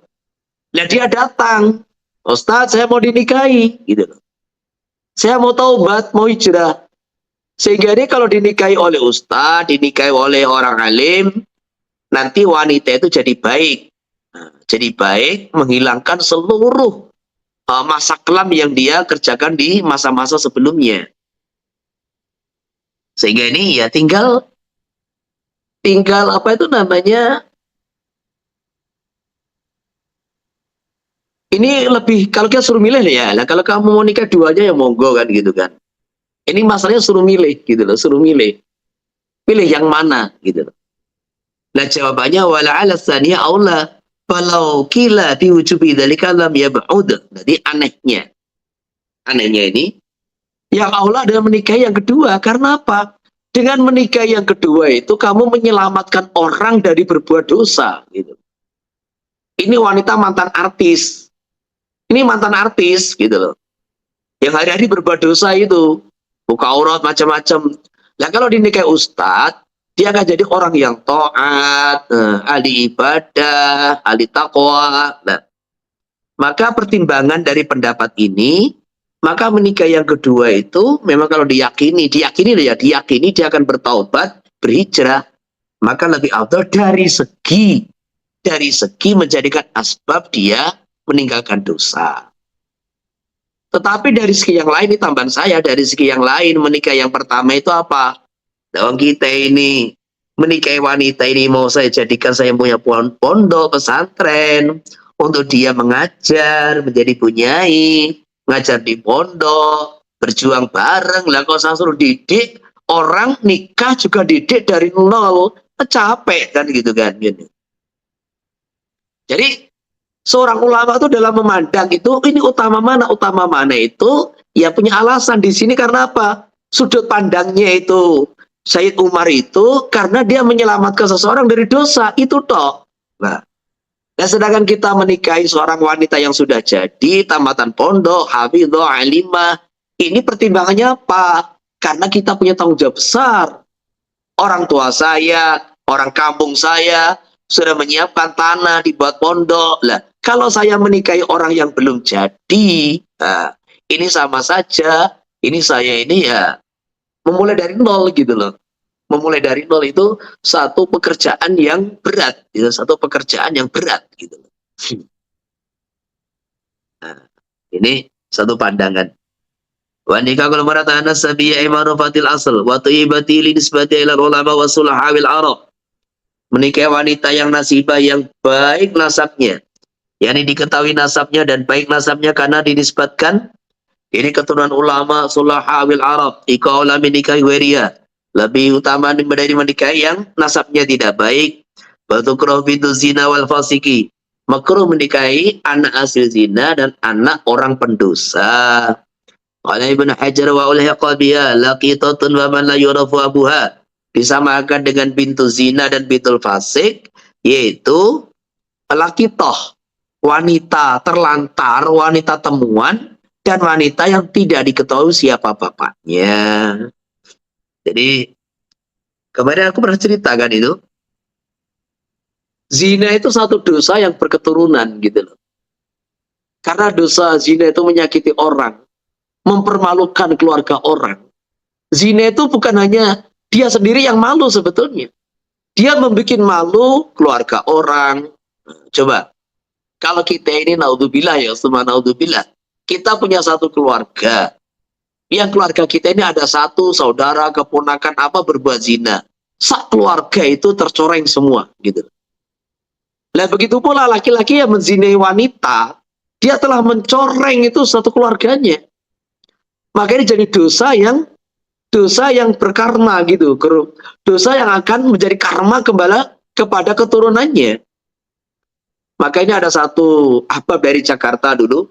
Lah dia datang, Ustaz, saya mau dinikahi, gitu loh. Saya mau taubat, mau hijrah. Sehingga ini kalau dinikahi oleh Ustaz, dinikahi oleh orang alim, nanti wanita itu jadi baik. Nah, jadi baik, menghilangkan seluruh masa kelam yang dia kerjakan di masa-masa sebelumnya. Sehingga ini ya tinggal apa itu namanya, ini lebih, kalau kita suruh milih ya, lah kalau kamu mau nikah duanya ya monggo kan gitu kan. Ini masalahnya suruh milih gitu loh, suruh milih. Pilih yang mana gitu loh. Nah jawabannya wala ala tsaniyah aula falau kila fi wujubi dzalika lam yab'ud. Jadi anehnya ini yang aula adalah menikahi yang kedua. Karena apa? Dengan menikahi yang kedua itu kamu menyelamatkan orang dari berbuat dosa gitu. Ini wanita mantan artis. Ini mantan artis gitu loh. Yang hari-hari berbuat dosa itu. Buka aurat macam-macam. Nah kalau dinikahi ustadz, dia akan jadi orang yang taat, ahli ibadah, ahli taqwa. Nah, maka pertimbangan dari pendapat ini, maka menikah yang kedua itu memang kalau diyakini dia akan bertaubat, berhijrah, maka lebih afdal dari segi menjadikan asbab dia meninggalkan dosa. Tetapi dari segi yang lain, ini tambahan saya, dari segi yang lain menikah yang pertama itu apa? Dalam kita ini menikahi wanita ini mau saya jadikan saya punya pondok pesantren untuk dia mengajar, menjadi bunyai, ngajar di pondok, berjuang bareng. Lah kalau saya suruh didik orang nikah juga didik dari nol, capek kan gitu kan. Gitu. Jadi seorang ulama itu dalam memandang itu, ini utama mana itu, ya punya alasan di sini karena apa? Sudut pandangnya itu Sayyid Umar itu karena dia menyelamatkan seseorang dari dosa, itu toh. Nah, sedangkan kita menikahi seorang wanita yang sudah jadi, tamatan pondok, hafidhah, alimah, ini pertimbangannya apa? Karena kita punya tanggung jawab besar. Orang tua saya, orang kampung saya, sudah menyiapkan tanah dibuat pondok. Lah, kalau saya menikahi orang yang belum jadi, nah, ini sama saja. Ini saya ini ya memulai dari nol gitu loh. Memulai dari nol itu satu pekerjaan yang berat, gitu. Satu pekerjaan yang berat gitu loh. Nah, ini satu pandangan. Wa nikahul mar'ati nasabiyya imanu fatil asl wa thayyibati li nisbati ila ulama wa sulahawil arab. Menikahi wanita yang nasibah yang baik nasabnya, yakni diketahui nasabnya dan baik nasabnya karena dinisbatkan ini keturunan ulama sulahawil arab ikaula menikahi waria, lebih utama dari menikahi yang nasabnya tidak baik. Batukrah bintu zina wal fasiki, makruh menikahi anak hasil zina dan anak orang pendosa. Qala Ibnu Hajar wa ulhiqa biha laqitatun wa man la yurafu abuha, disamakan dengan bintu zina dan bintul fasik, yaitu laqitah, wanita terlantar, wanita temuan, dan wanita yang tidak diketahui siapa bapaknya. Jadi kemarin aku pernah ceritakan itu, zina itu satu dosa yang berketurunan gitu loh. Karena dosa zina itu menyakiti orang, mempermalukan keluarga orang. Zina itu bukan hanya dia sendiri yang malu sebetulnya. Dia membuat malu keluarga orang. Coba, kalau kita ini naudzubillah ya, semua naudzubillah. Kita punya satu keluarga. Yang keluarga kita ini ada satu saudara, keponakan apa berbuat zina. Sak keluarga itu tercoreng semua gitu. Nah begitu pula laki-laki yang menzinai wanita, dia telah mencoreng itu satu keluarganya. Makanya jadi dosa yang berkarma gitu, dosa yang akan menjadi karma kembali kepada keturunannya. Makanya ada satu ahbab dari Jakarta dulu,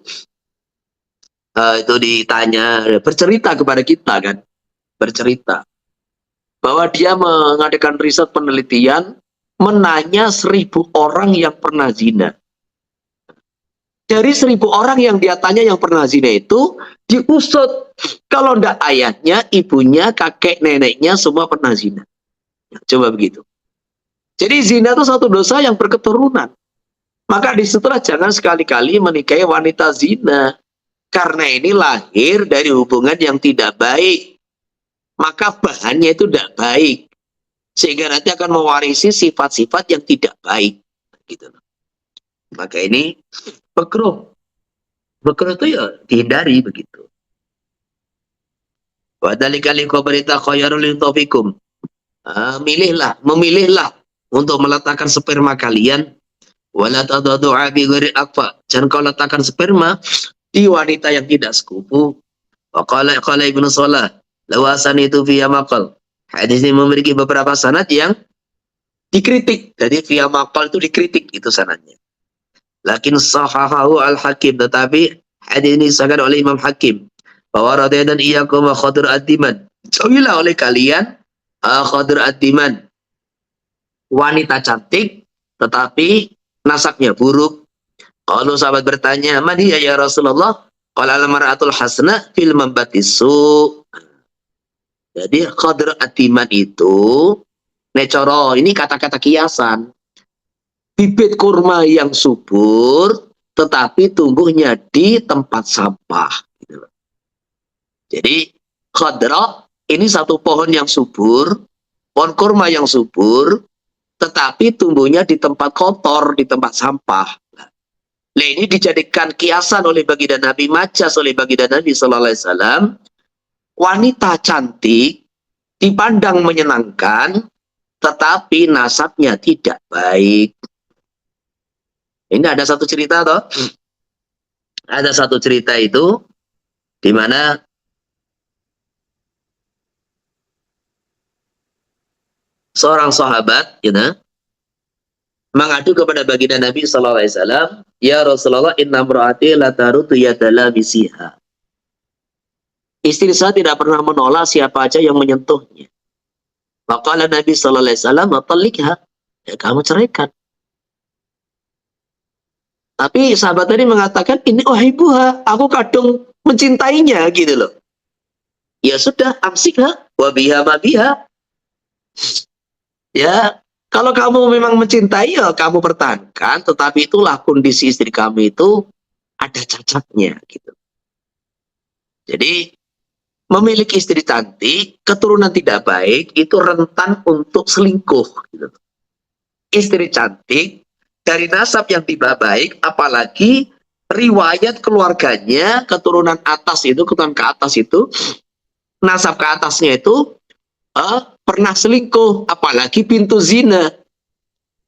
itu ditanya, bercerita kepada kita kan, bercerita bahwa dia mengadakan riset penelitian, menanya 1.000 orang yang pernah zina. Dari 1.000 orang yang dia tanya yang pernah zina itu, diusut. Kalau ndak ayahnya, ibunya, kakek, neneknya semua pernah zina. Coba begitu. Jadi zina itu satu dosa yang berketurunan. Maka disitulah jangan sekali-kali menikahi wanita zina. Karena ini lahir dari hubungan yang tidak baik. Maka bahannya itu tidak baik. Sehingga nanti akan mewarisi sifat-sifat yang tidak baik. Gitu. Maka ini makruh. Makruh itu ya dihindari begitu. Wa dzalika liqabrita khayrul lintafikum. Memilihlah untuk meletakkan sperma kalian. Wala taddu'a bi ghairi aqfa. Jangan kau letakkan sperma di wanita yang tidak sekufu. Wa qala Ibnu Shalah, lawasan itu via maqal. Hadis ini memiliki beberapa sanad yang dikritik. Jadi via maqal itu dikritik itu sanadnya. Lakin sahahahu al-Hakim, tetapi hadis ini disahkan oleh Imam Hakim. Bahwa radhiyan iyyakum wa khadir ad-diman. Jauhilah oleh kalian khadir ad-diman, wanita cantik tetapi nasabnya buruk. Kalau sahabat bertanya, "Man hiya ya Rasulullah?" Qala al-mar'atul hasana fil mambatisu. Jadi khadir ad-diman itu necoro, ini kata-kata kiasan. Bibit kurma yang subur tetapi tumbuhnya di tempat sampah. Jadi khadra ini satu pohon yang subur, pohon kurma yang subur, tetapi tumbuhnya di tempat kotor, di tempat sampah. Nah ini dijadikan kiasan oleh baginda Nabi, majas oleh baginda Nabi Sallallahu Alaihi Wasallam. Wanita cantik dipandang menyenangkan, tetapi nasabnya tidak baik. Ini ada satu cerita toh. Ada satu cerita itu di mana seorang sahabat gitu mengadu kepada baginda Nabi sallallahu alaihi wasallam, "Ya Rasulullah, inna imraati la tarutu yadala bisiha." Istri saya tidak pernah menolak siapa aja yang menyentuhnya. Maka Nabi sallallahu alaihi wasallam, "Talikha." Ya, kamu ceraikan. Tapi sahabat tadi mengatakan, "Ini uhibbuha, aku kadung mencintainya," gitu loh. Ya sudah, amsikha wa biha ma biha. Ya, kalau kamu memang mencintai, ya kamu pertahankan, tetapi itulah kondisi istri kamu itu ada cacatnya gitu. Jadi memiliki istri cantik, keturunan tidak baik, itu rentan untuk selingkuh. Gitu. Istri cantik, dari nasab yang tidak baik, apalagi riwayat keluarganya, keturunan atas itu, keturunan ke atas itu, nasab ke atasnya itu, pernah selingkuh, apalagi pintu zina.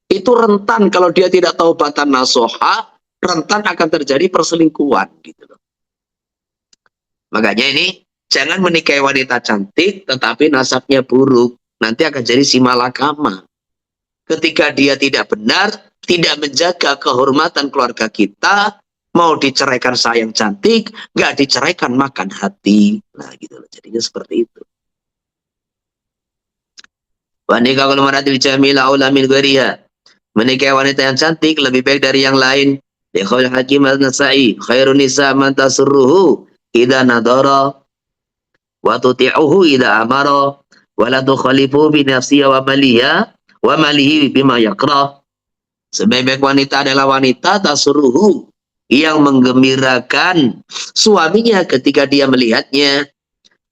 Itu rentan kalau dia tidak taubatan nasuha, rentan akan terjadi perselingkuhan. Gitu. Makanya ini, jangan menikahi wanita cantik tetapi nasabnya buruk. Nanti akan jadi si malakama. Ketika dia tidak benar, tidak menjaga kehormatan keluarga kita, mau diceraikan sayang cantik, nggak diceraikan makan hati. Nah gitu loh, jadinya seperti itu. Wanita kalau maratil jamila aula min ghariha. Menikahi wanita yang cantik lebih baik dari yang lain. Liqaul Hakim An-Nasa'i, khairun nisa man tasurruhu idza nadara wa tuti'uhu idza amara wa la tukhalifu bi nafsiha wa malihi bima yakrah. Sebaik-baik wanita adalah wanita tasurruhu yang menggembirakan suaminya ketika dia melihatnya,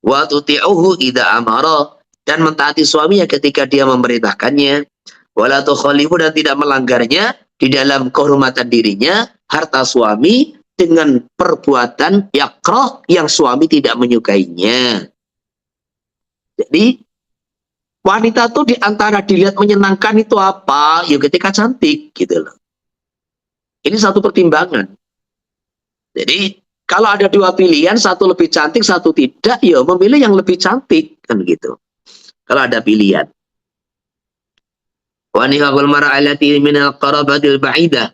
wa tuti'uhu idza amara, dan mentaati suaminya ketika dia memerintahkannya, wala tukhalifu, dan tidak melanggarnya di dalam kehormatan dirinya, harta suami, dengan perbuatan yakrah yang suami tidak menyukainya. Jadi wanita tuh diantara dilihat menyenangkan itu apa? Ya ketika cantik gitu loh. Ini satu pertimbangan. Jadi kalau ada dua pilihan, satu lebih cantik, satu tidak, ya memilih yang lebih cantik kan gitu. Kalau ada pilihan. Wa nikahul mar'alati minal qarabatil ba'idah.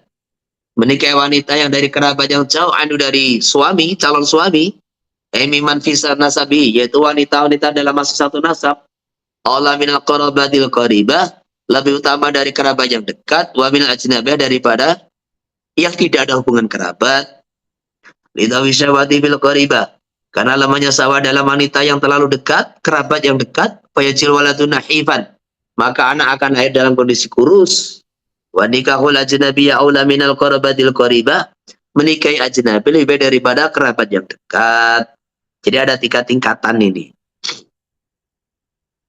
Menikahi wanita yang dari kerabat yang jauh, anu dari suami, calon suami, miman fisa nasabi, yaitu wanita-wanita dalam masih satu nasab. Allah minal qarabatil qaribah, lebih utama dari kerabat yang dekat, wa minal ajnabiyah, daripada yang tidak ada hubungan kerabat. Lidawi syawati bil qaribah, karena lamanya sawah dalam wanita yang terlalu dekat, kerabat yang dekat, fayajil waladun nahifan, maka anak akan lahir dalam kondisi kurus. Wa nikahul ajnabiyya aula minal qarabatil qaribah, menikahi ajnabi lebih baik daripada kerabat yang dekat. Jadi ada 3 tingkatan ini.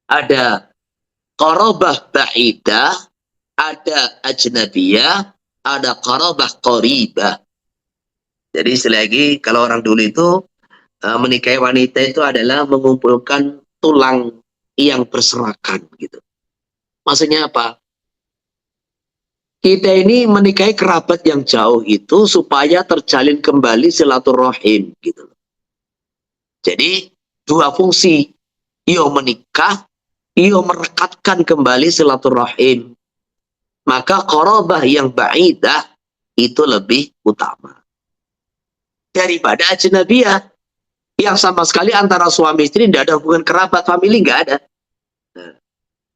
Ada qarabah ba'idah, ada ajnabiyah, ada qarabah qaribah. Jadi selagi kalau orang dulu itu menikahi wanita itu adalah mengumpulkan tulang yang berserakan gitu. Maksudnya apa? Kita ini menikahi kerabat yang jauh itu supaya terjalin kembali silaturahim gitu. Jadi 2 fungsi, iyo menikah, iyo merekatkan kembali silaturahim. Maka qarabah yang ba'idah itu lebih utama daripada ajnabiyah yang sama sekali antara suami istri tidak ada hubungan kerabat, famili nggak ada.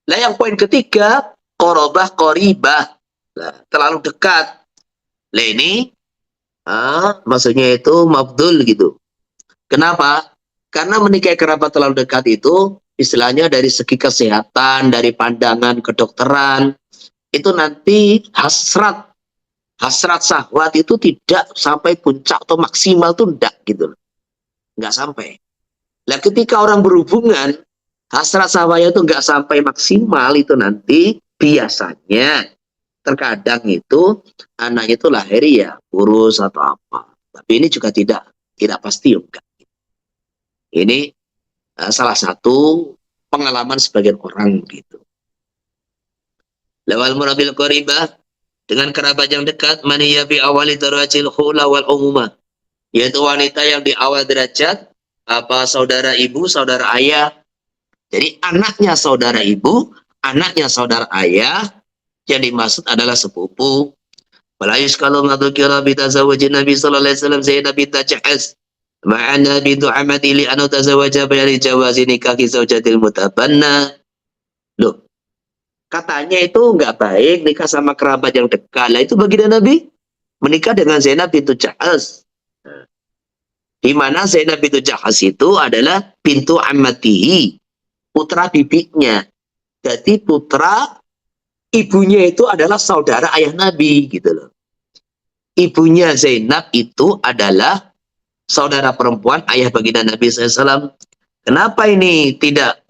Nah, yang poin ketiga, qarabah qaribah, terlalu dekat. Nah ini maksudnya itu mafdul gitu. Kenapa? Karena menikahi kerabat terlalu dekat itu istilahnya dari segi kesehatan, dari pandangan kedokteran, itu nanti hasrat syahwat itu tidak sampai puncak atau maksimal tuh enggak gitu. Enggak sampai. Nah ketika orang berhubungan, hasrat syahwatnya itu enggak sampai maksimal, itu nanti biasanya terkadang itu anaknya itu lahir ya kurus atau apa. Tapi ini juga tidak pasti enggak. Ini salah satu pengalaman sebagian orang gitu. Lawal murabil qaribah, dengan kerabat yang dekat, maniya bi awali darajil khula wal umumah, yaitu wanita yang di awal derajat apa saudara ibu, saudara ayah. Jadi anaknya saudara ibu, anaknya saudara ayah, yang dimaksud adalah sepupu. Walayus kalau ngadukira bitazawajin Nabi sallallahu alaihi wasallam Zainab bint Jahsh ma'ana bintu amati li anu tazawaja bayari jawazi nikahi zawjatil mutabanna. Loh, katanya itu nggak baik nikah sama kerabat yang dekat. Lah itu baginda Nabi menikah dengan Zainab bintu Jahas. Di mana Zainab bintu Jahas itu adalah bintu ammatihi, putra bibinya. Jadi putra ibunya itu adalah saudara ayah Nabi gitu loh. Ibunya Zainab itu adalah saudara perempuan ayah baginda Nabi SAW. Kenapa ini tidak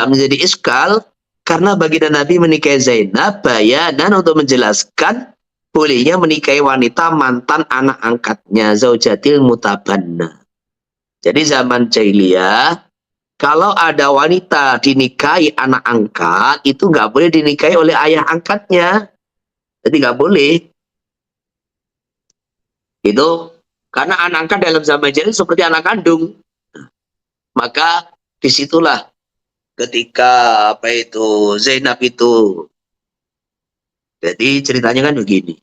menjadi iskal? Karena baginda Nabi menikahi Zainab bayanan untuk menjelaskan bolehnya menikahi wanita mantan anak angkatnya, zaujatil mutabanna. Jadi zaman jahiliyah, kalau ada wanita dinikahi anak angkat, itu nggak boleh dinikahi oleh ayah angkatnya. Jadi nggak boleh. Itu karena anak angkat dalam zaman jahiliyah seperti anak kandung. Maka disitulah ketika apa itu Zainab itu. Jadi ceritanya kan begini.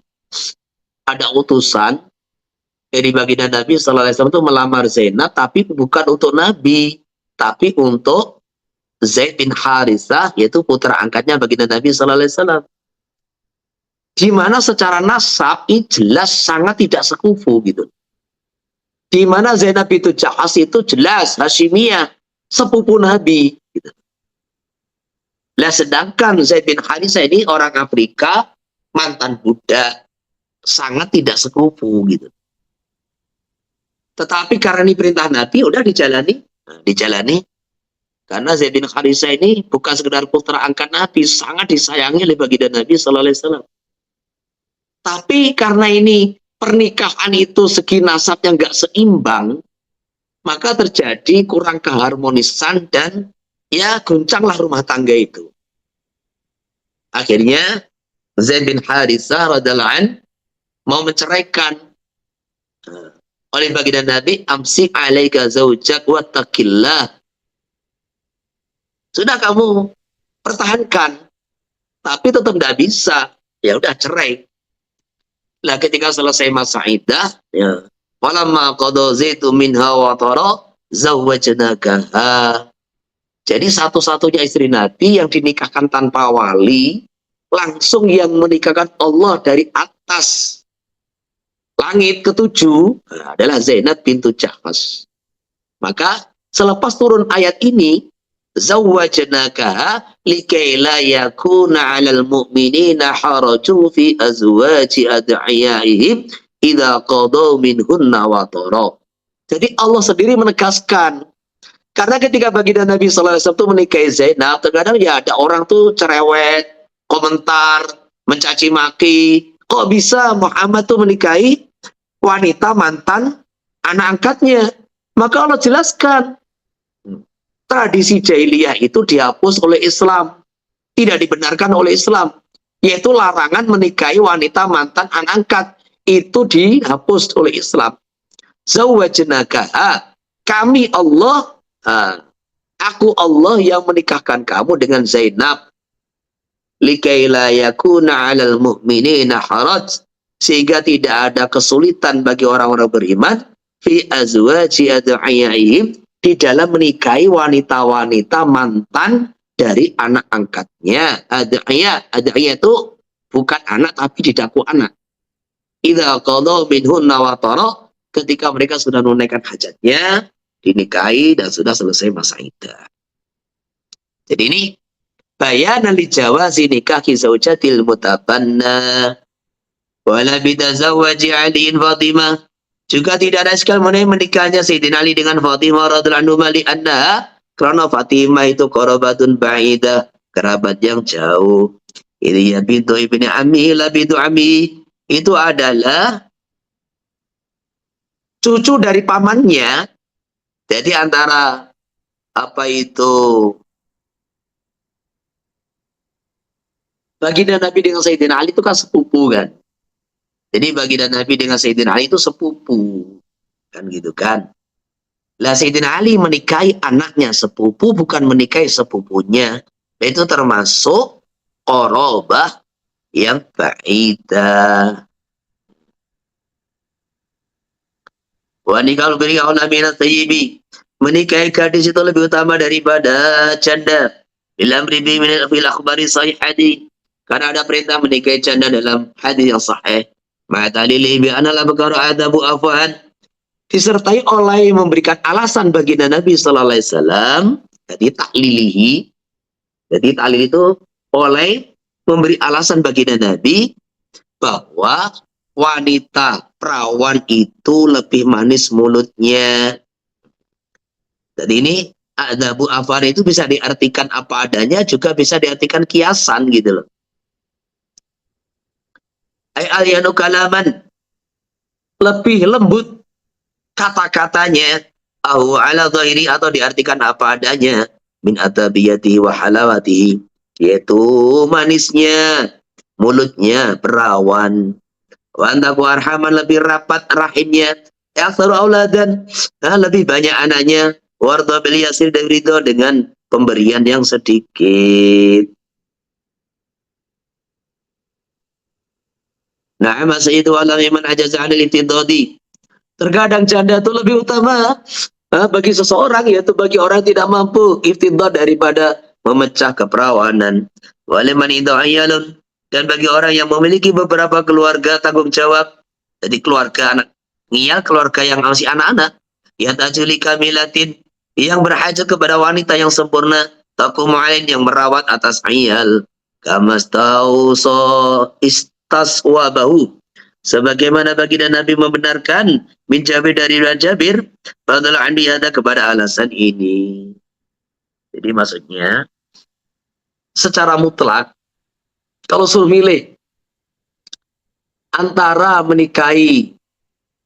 Ada utusan dari baginda Nabi Sallallahu Alaihi Wasallam itu melamar Zainab, tapi bukan untuk Nabi, tapi untuk Zaid bin Harithah, yaitu putra angkatnya baginda Nabi Sallallahu Alaihi Wasallam. Di mana secara nasab ini jelas sangat tidak sekufu gitu. Di mana Zainab itu Jahas itu jelas Hashimiyah, sepupu Nabi. Gitu. Nah, sedangkan Zaid bin Harithah ini orang Afrika, mantan budak, sangat tidak sekufu gitu. Tetapi karena ini perintah Nabi, udah dijalani. Nah, dijalani. Karena Zaid bin Harithah ini bukan sekedar putra angkat Nabi, sangat disayangi oleh baginda Nabi Sallallahu Alaihi Wasallam. Tapi karena ini pernikahan itu segi nasabnya nggak seimbang, maka terjadi kurang keharmonisan dan ya goncanglah rumah tangga itu. Akhirnya Zaid bin Harithah radhiyallahu an mau menceraikan. Oleh baginda Nabi, amsik alaika zaujak wa taqillah. Sudah kamu pertahankan, tapi tetap tidak bisa. Ya udah cerai. Lah ketika selesai masa iddah, ya, walamma qada zaitu minha wa tara zawwajnakaha. Jadi satu-satunya istri Nabi yang dinikahkan tanpa wali, langsung yang menikahkan Allah dari atas langit ketujuh adalah Zainab bintu Jahas. Maka selepas turun ayat ini, zawwajnaka likai la yakuna 'alal mu'minina harajun fi azwaji ad'iyaihim idza qadaw minhunna watara. Jadi Allah sendiri menegaskan, karena ketika baginda Nabi sallallahu alaihi wasallam itu menikahi Zainab, terkadang ya ada orang tuh cerewet, komentar, mencaci maki, kok bisa Muhammad tuh menikahi wanita mantan anak angkatnya? Maka Allah jelaskan, tradisi jahiliyah itu dihapus oleh Islam, tidak dibenarkan oleh Islam, yaitu larangan menikahi wanita mantan anak angkat, itu dihapus oleh Islam. Zawwajnakaha, kami Allah, aku Allah yang menikahkan kamu dengan Zainab, likai la yakuna 'alal mu'minina haraj, sehingga tidak ada kesulitan bagi orang-orang beriman fi azwaji ad'iyaihim, di dalam menikahi wanita-wanita mantan dari anak angkatnya. Ad'iyah itu bukan anak tapi didakwa anak. Idza qadaw minhunna watara, ketika mereka sudah menunaikan hajatnya, dinikahi dan sudah selesai masa iddah. Jadi ini bayanan li jawazi nikahi zaujatil mutabanna wala bitazawwaji aliin Fatimah. Juga tidak ada iskal mengenai menikahnya Sayyidina Ali dengan Fatimah radhiyallahu anha li'anna, karena Fatimah itu qarabatun ba'idah, kerabat yang jauh. Ini ya bintu ibni Ami, la bintu Ami, itu adalah cucu dari pamannya. Jadi antara apa itu baginda Nabi dengan Sayyidina Ali itu kan sepupu kan. Jadi baginda Nabi dengan Sayyidina Ali itu sepupu. Kan gitu kan. Lah Sayyidina Ali menikahi anaknya sepupu, bukan menikahi sepupunya. Itu termasuk qorobah yang ba'idah. Wa nikahul bini aula minat thayyibi. Menikahi gadis itu lebih utama daripada janda. Bila beribi fil akhbari sahihati. Karena ada perintah menikahi janda dalam hadis yang sahih. Ma'atalili bi'ana la bakara adabu afwan. Disertai oleh memberikan alasan baginda Nabi Sallallahu Alaihi Wasallam. Jadi taklilihi. Jadi taklil itu oleh memberi alasan baginda Nabi bahwa wanita perawan itu lebih manis mulutnya. Jadi ini adabu afwan itu bisa diartikan apa adanya, juga bisa diartikan kiasan gitu loh. Ay alyanu kalaman, lebih lembut kata-katanya, au ala zahiri, atau diartikan apa adanya, min atabiyatihi wa halawatihi, yaitu manisnya mulutnya perawan. Wa antaku arhaman, lebih rapat rahimnya, aktsaru auladan, lebih banyak anaknya, warda bil yasir, dan ridho dengan pemberian yang sedikit. Nah, masa itu alam iman ajaza anil intidadi. Terkadang janda itu lebih utama bagi seseorang, yaitu bagi orang yang tidak mampu iftidad daripada memecah keperawanan. Waliman idza ayalun, dan bagi orang yang memiliki beberapa keluarga tanggung jawab, jadi keluarga anak ngiyal, keluarga yang masih anak-anak, ya tajuli kamilatin, yang berhajat kepada wanita yang sempurna, taqumu alain, yang merawat atas ayal, kamastauso istaswabahu, sebagaimana baginda Nabi membenarkan min Jabir, dari Jabir radhiyallahu anhu, ada kepada alasan ini. Jadi maksudnya secara mutlak kalau suruh milih antara menikahi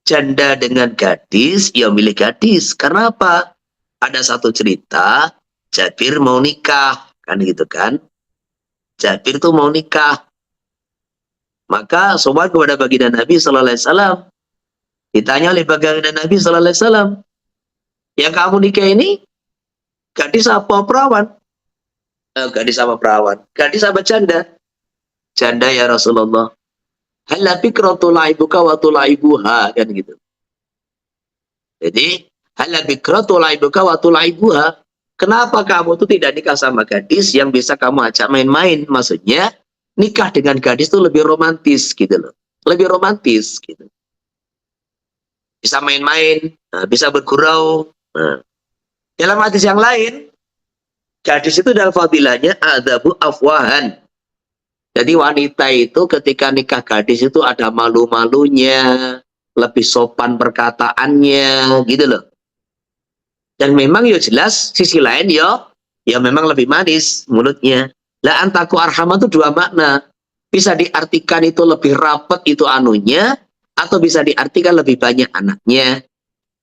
janda dengan gadis, ya milih gadis. Karena apa? Ada satu cerita, Jabir mau nikah, kan gitu kan. Jabir tuh mau nikah. Maka sobat kepada baginda Nabi Sallallahu Alaihi Wasallam. Ditanya oleh baginda Nabi Sallallahu Alaihi Wasallam, yang kamu nikah ini gadis apa perawan? Gadis apa perawan? Gadis apa janda? Janda ya Rasulullah. Halla bikratu laibuka wa tulaibuha, kan gitu. Jadi halla bikratu laibuka wa tulaibuha. Kenapa kamu tuh tidak nikah sama gadis yang bisa kamu ajak main-main? Maksudnya nikah dengan gadis itu lebih romantis gitu loh. Lebih romantis gitu. Bisa main-main, bisa bergurau. Dalam hadis yang lain, gadis itu dalam fadilahnya adabu afwahan. Jadi wanita itu ketika nikah gadis itu ada malu-malunya, lebih sopan perkataannya, gitu loh. Dan memang ya jelas sisi lain ya memang lebih manis mulutnya. Lah antaku arhama itu dua makna. Bisa diartikan itu lebih rapat itu anunya, atau bisa diartikan lebih banyak anaknya.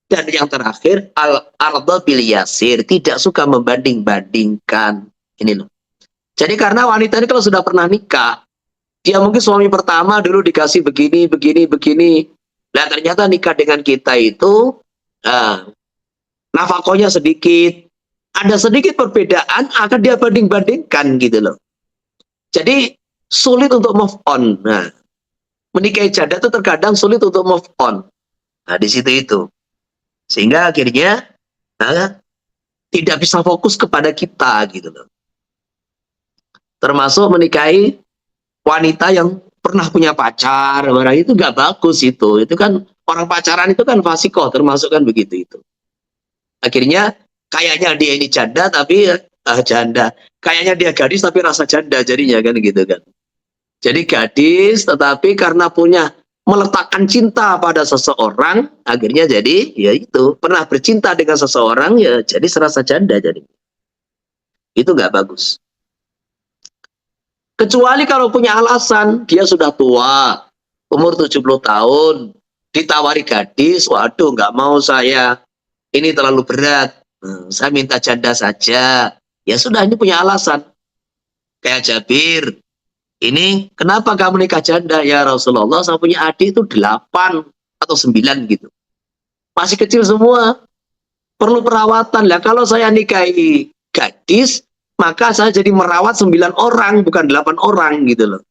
Dan yang terakhir, al-arda bil yasir, tidak suka membanding-bandingkan. Ini loh. Jadi karena wanita ini kalau sudah pernah nikah, dia mungkin suami pertama dulu dikasih begini, begini, begini. Nah ternyata nikah dengan kita itu nafkahnya sedikit. Ada sedikit perbedaan, akan dia banding-bandingkan gitu loh. Jadi sulit untuk move on. Nah, menikahi janda itu terkadang sulit untuk move on. Nah di situ itu. Sehingga akhirnya tidak bisa fokus kepada kita gitu loh. Termasuk menikahi wanita yang pernah punya pacar, itu nggak bagus itu. Itu kan orang pacaran itu kan fasikoh, termasuk kan begitu itu. Akhirnya kayaknya dia ini janda tapi janda. Kayaknya dia gadis tapi rasa janda jadinya kan gitu kan. Jadi gadis tetapi karena punya meletakkan cinta pada seseorang, akhirnya jadi ya itu pernah bercinta dengan seseorang ya jadi serasa janda jadi. Itu nggak bagus. Kecuali kalau punya alasan, dia sudah tua, umur 70 tahun, ditawari gadis, waduh nggak mau saya, ini terlalu berat, saya minta janda saja. Ya sudah, ini punya alasan. Kayak Jabir, ini kenapa kamu nikah janda? Ya Rasulullah, saya punya adik itu 8 atau 9 gitu. Masih kecil semua, perlu perawatan. Lah kalau saya nikahi gadis, maka saya jadi merawat 9 orang, bukan 8 orang gitu loh.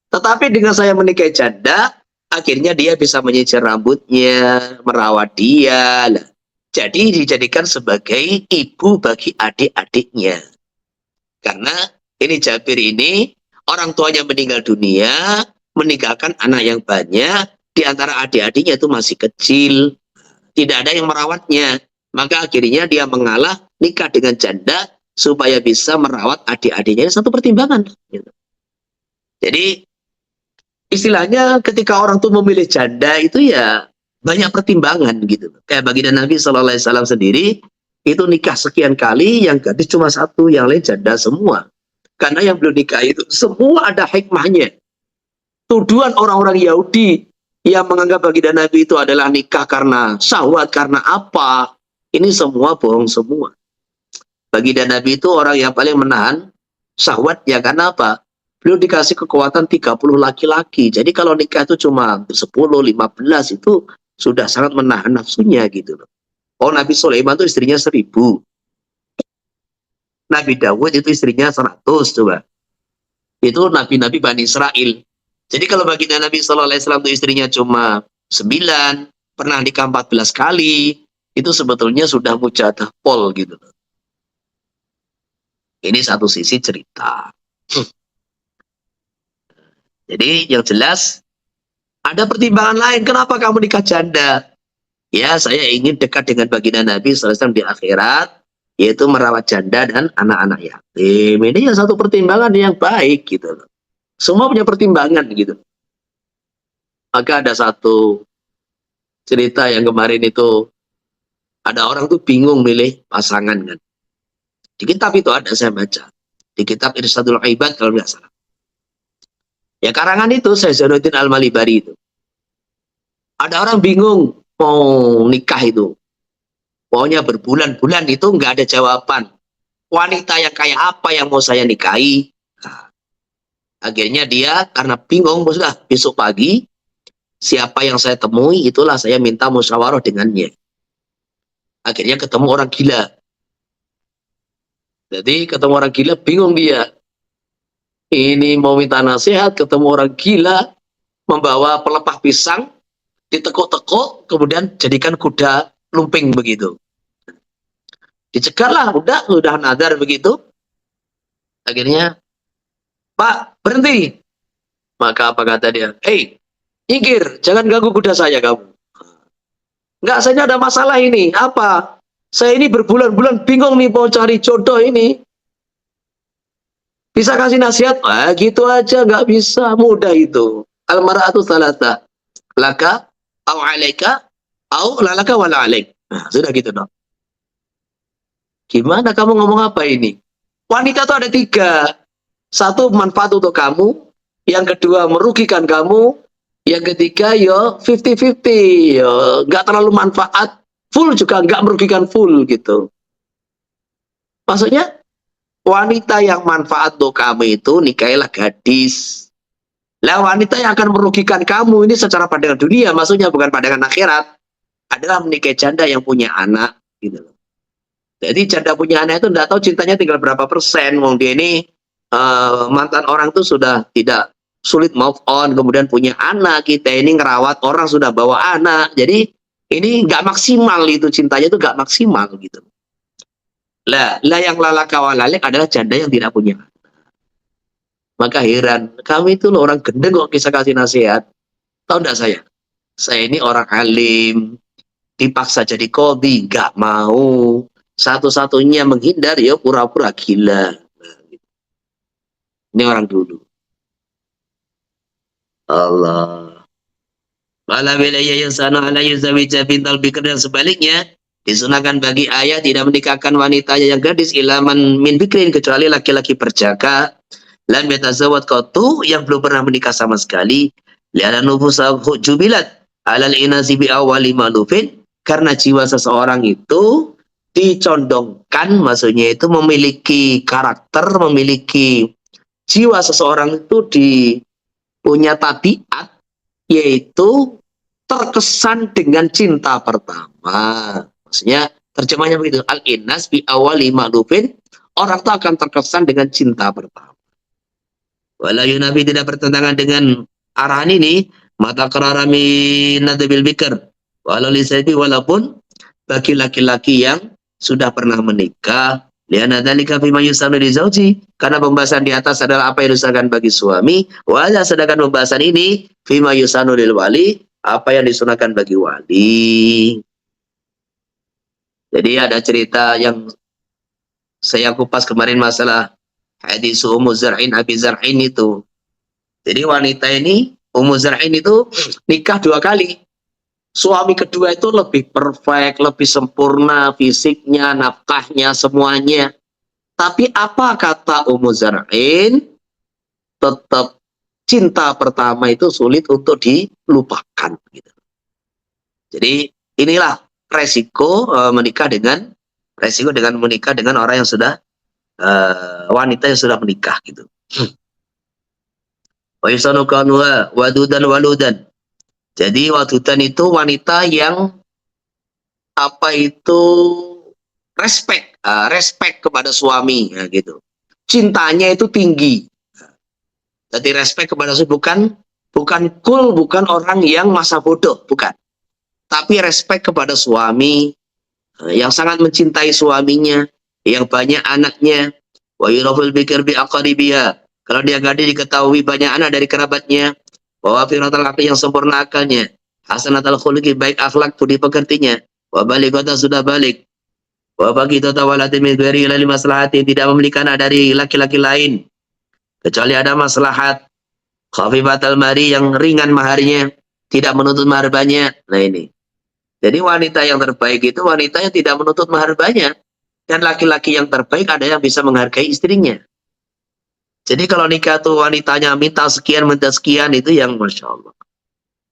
Tetapi dengan saya menikahi janda, akhirnya dia bisa menyisir rambutnya, merawat dia. Lah, jadi dijadikan sebagai ibu bagi adik-adiknya. Karena ini Jabir ini orang tuanya meninggal dunia, meninggalkan anak yang banyak, di antara adik-adiknya itu masih kecil, tidak ada yang merawatnya. Maka akhirnya dia mengalah nikah dengan janda supaya bisa merawat adik-adiknya. Satu pertimbangan. Gitu. Jadi istilahnya ketika orang tuh memilih janda itu ya banyak pertimbangan gitu. Kayak baginda Nabi SAW sendiri itu nikah sekian kali, yang gadis cuma satu, yang lain janda semua. Karena yang belum nikah itu semua ada hikmahnya. Tuduhan orang-orang Yahudi yang menganggap baginda Nabi itu adalah nikah karena syahwat, karena apa? Ini semua bohong semua. Baginda Nabi itu orang yang paling menahan syahwat ya, karena apa? Beliau dikasih kekuatan 30 laki-laki. Jadi kalau nikah itu cuma 10, 15 itu sudah sangat menahan nafsunya gitu loh. Oh, Nabi Sulaiman itu istrinya 1000. Nabi Dawud itu istrinya 100 coba. Itu nabi-nabi Bani Israel. Jadi kalau baginda Nabi SAW itu istrinya cuma 9, pernah nikah 14 kali, itu sebetulnya sudah mujadah pol gitu. Ini satu sisi cerita. Jadi yang jelas, ada pertimbangan lain. Kenapa kamu nikah janda? Ya, saya ingin dekat dengan baginda Nabi SAW di akhirat, yaitu merawat janda dan anak-anak yatim. Ini yang satu pertimbangan yang baik gitu. Semua punya pertimbangan gitu. Maka ada satu cerita yang kemarin itu, ada orang tuh bingung milih pasangan kan. Di kitab itu ada, saya baca. Di kitab Irsyadul Ibad kalau nggak salah. Ya karangan itu, Syekh Zainuddin Al-Malibari itu. Ada orang bingung mau nikah itu. Pokoknya berbulan-bulan itu nggak ada jawaban. Wanita yang kayak apa yang mau saya nikahi? Nah, akhirnya dia karena bingung, sudah besok pagi, siapa yang saya temui, itulah saya minta musyawarah dengannya. Akhirnya ketemu orang gila. Jadi ketemu orang gila, bingung dia. Ini mau minta nasihat, ketemu orang gila, membawa pelepah pisang, ditekuk-tekuk, kemudian jadikan kuda lumping begitu. Dicegarlah, udah nadar begitu. Akhirnya, Pak, berhenti. Maka apa kata dia? Hei, nyingkir, jangan ganggu kuda saya kamu. Enggak, saya ada masalah ini. Apa? Saya ini berbulan-bulan bingung nih mau cari jodoh ini. Bisa kasih nasihat? Ah, gitu aja nggak bisa. Mudah itu. Al-mar'atu thalatha. Laka, au alaika, au lalaka wala alaik. Nah, sudah gitu dong. Gimana kamu ngomong apa ini? Wanita itu ada 3. Satu, manfaat untuk kamu. Yang kedua, merugikan kamu. Yang ketiga, yo 50-50. Yo, nggak terlalu manfaat. Full juga nggak merugikan full gitu. Maksudnya, wanita yang manfaat untuk kamu itu nikahilah gadis. Lah wanita yang akan merugikan kamu ini secara pandangan dunia, maksudnya bukan pandangan akhirat, adalah menikahi janda yang punya anak gitu loh. Jadi janda punya anak itu tidak tahu cintanya tinggal berapa persen. Wong dia ini mantan orang tuh sudah tidak sulit move on, kemudian punya anak, kita ini ngerawat orang sudah bawa anak. Jadi ini nggak maksimal itu cintanya itu nggak maksimal gitu. Lah yang lalaka walalik adalah janda yang tidak punya. Maka heran, kami itu loh orang gendeng kok kisah kasih nasihat. Tahu enggak saya? Saya ini orang alim, dipaksa jadi qadhi, nggak mau. Satu-satunya menghindar ya pura-pura gila. Ini orang dulu. Allah. Wala wilayah yang sana ala yuzawija bintal bikr, dan sebaliknya disunahkan bagi ayah tidak menikahkan wanita yang gadis ilaman min bikrin, kecuali laki-laki perjaka lam yatazawwad qattu, yang belum pernah menikah sama sekali, li'anna nufusa jubilat alal inasi bi awwali malufin, karena jiwa seseorang itu dicondongkan, maksudnya itu memiliki karakter, memiliki jiwa seseorang itu punya tabiat, yaitu terkesan dengan cinta pertama. Maksudnya terjemahnya begitu, al-inas bi awwali ma'lufin, orang itu akan terkesan dengan cinta pertama. Walayu Nabi tidak bertentangan dengan arahan ini, mata qararami nadabil bikr walau lisaibi, walaupun bagi laki-laki yang sudah pernah menikah, Liana dzalika fima yusanu li zauji, karena pembahasan di atas adalah apa yang disunahkan bagi suami, wala sedangkan pembahasan ini fima yusanu lil wali, apa yang disunahkan bagi wali. Jadi ada cerita yang saya kupas kemarin masalah hadis Ummu Zar'in Abi Zar'in itu. Jadi wanita ini Ummu Zar'in itu nikah 2 kali. Suami kedua itu lebih perfect, lebih sempurna fisiknya, nafkahnya, semuanya. Tapi apa kata Ummu Zar'in? Tetap cinta pertama itu sulit untuk dilupakan. Gitu. Jadi inilah resiko menikah dengan orang yang sudah wanita yang sudah menikah gitu. Wa yusanu kanwa wadudan waludan. Jadi wadudan itu wanita yang apa itu respect kepada suami ya, gitu. Cintanya itu tinggi. Jadi respect kepada suami bukan cool, bukan orang yang masa bodoh, bukan. Tapi respect kepada suami yang sangat mencintai suaminya, yang banyak anaknya. Wa yurafil bikir bi aqribiha. Kalau dia gadis diketahui banyak anak dari kerabatnya. Wa firatul aqli yang sempurna akalnya. Hasanatul khuluqi baik akhlak budi pekertinya. Wa balighata sudah balik. Wa baqita tawalati min ghairi ilal maslahati, tidak memiliki anak dari laki-laki lain kecuali ada maslahat. Khafifatul mari yang ringan maharnya, tidak menuntut mahar banyak. Nah ini. Jadi wanita yang terbaik itu wanita yang tidak menuntut mahar banyak. Dan laki-laki yang terbaik ada yang bisa menghargai istrinya. Jadi kalau nikah tuh wanitanya minta sekian itu yang Masya Allah.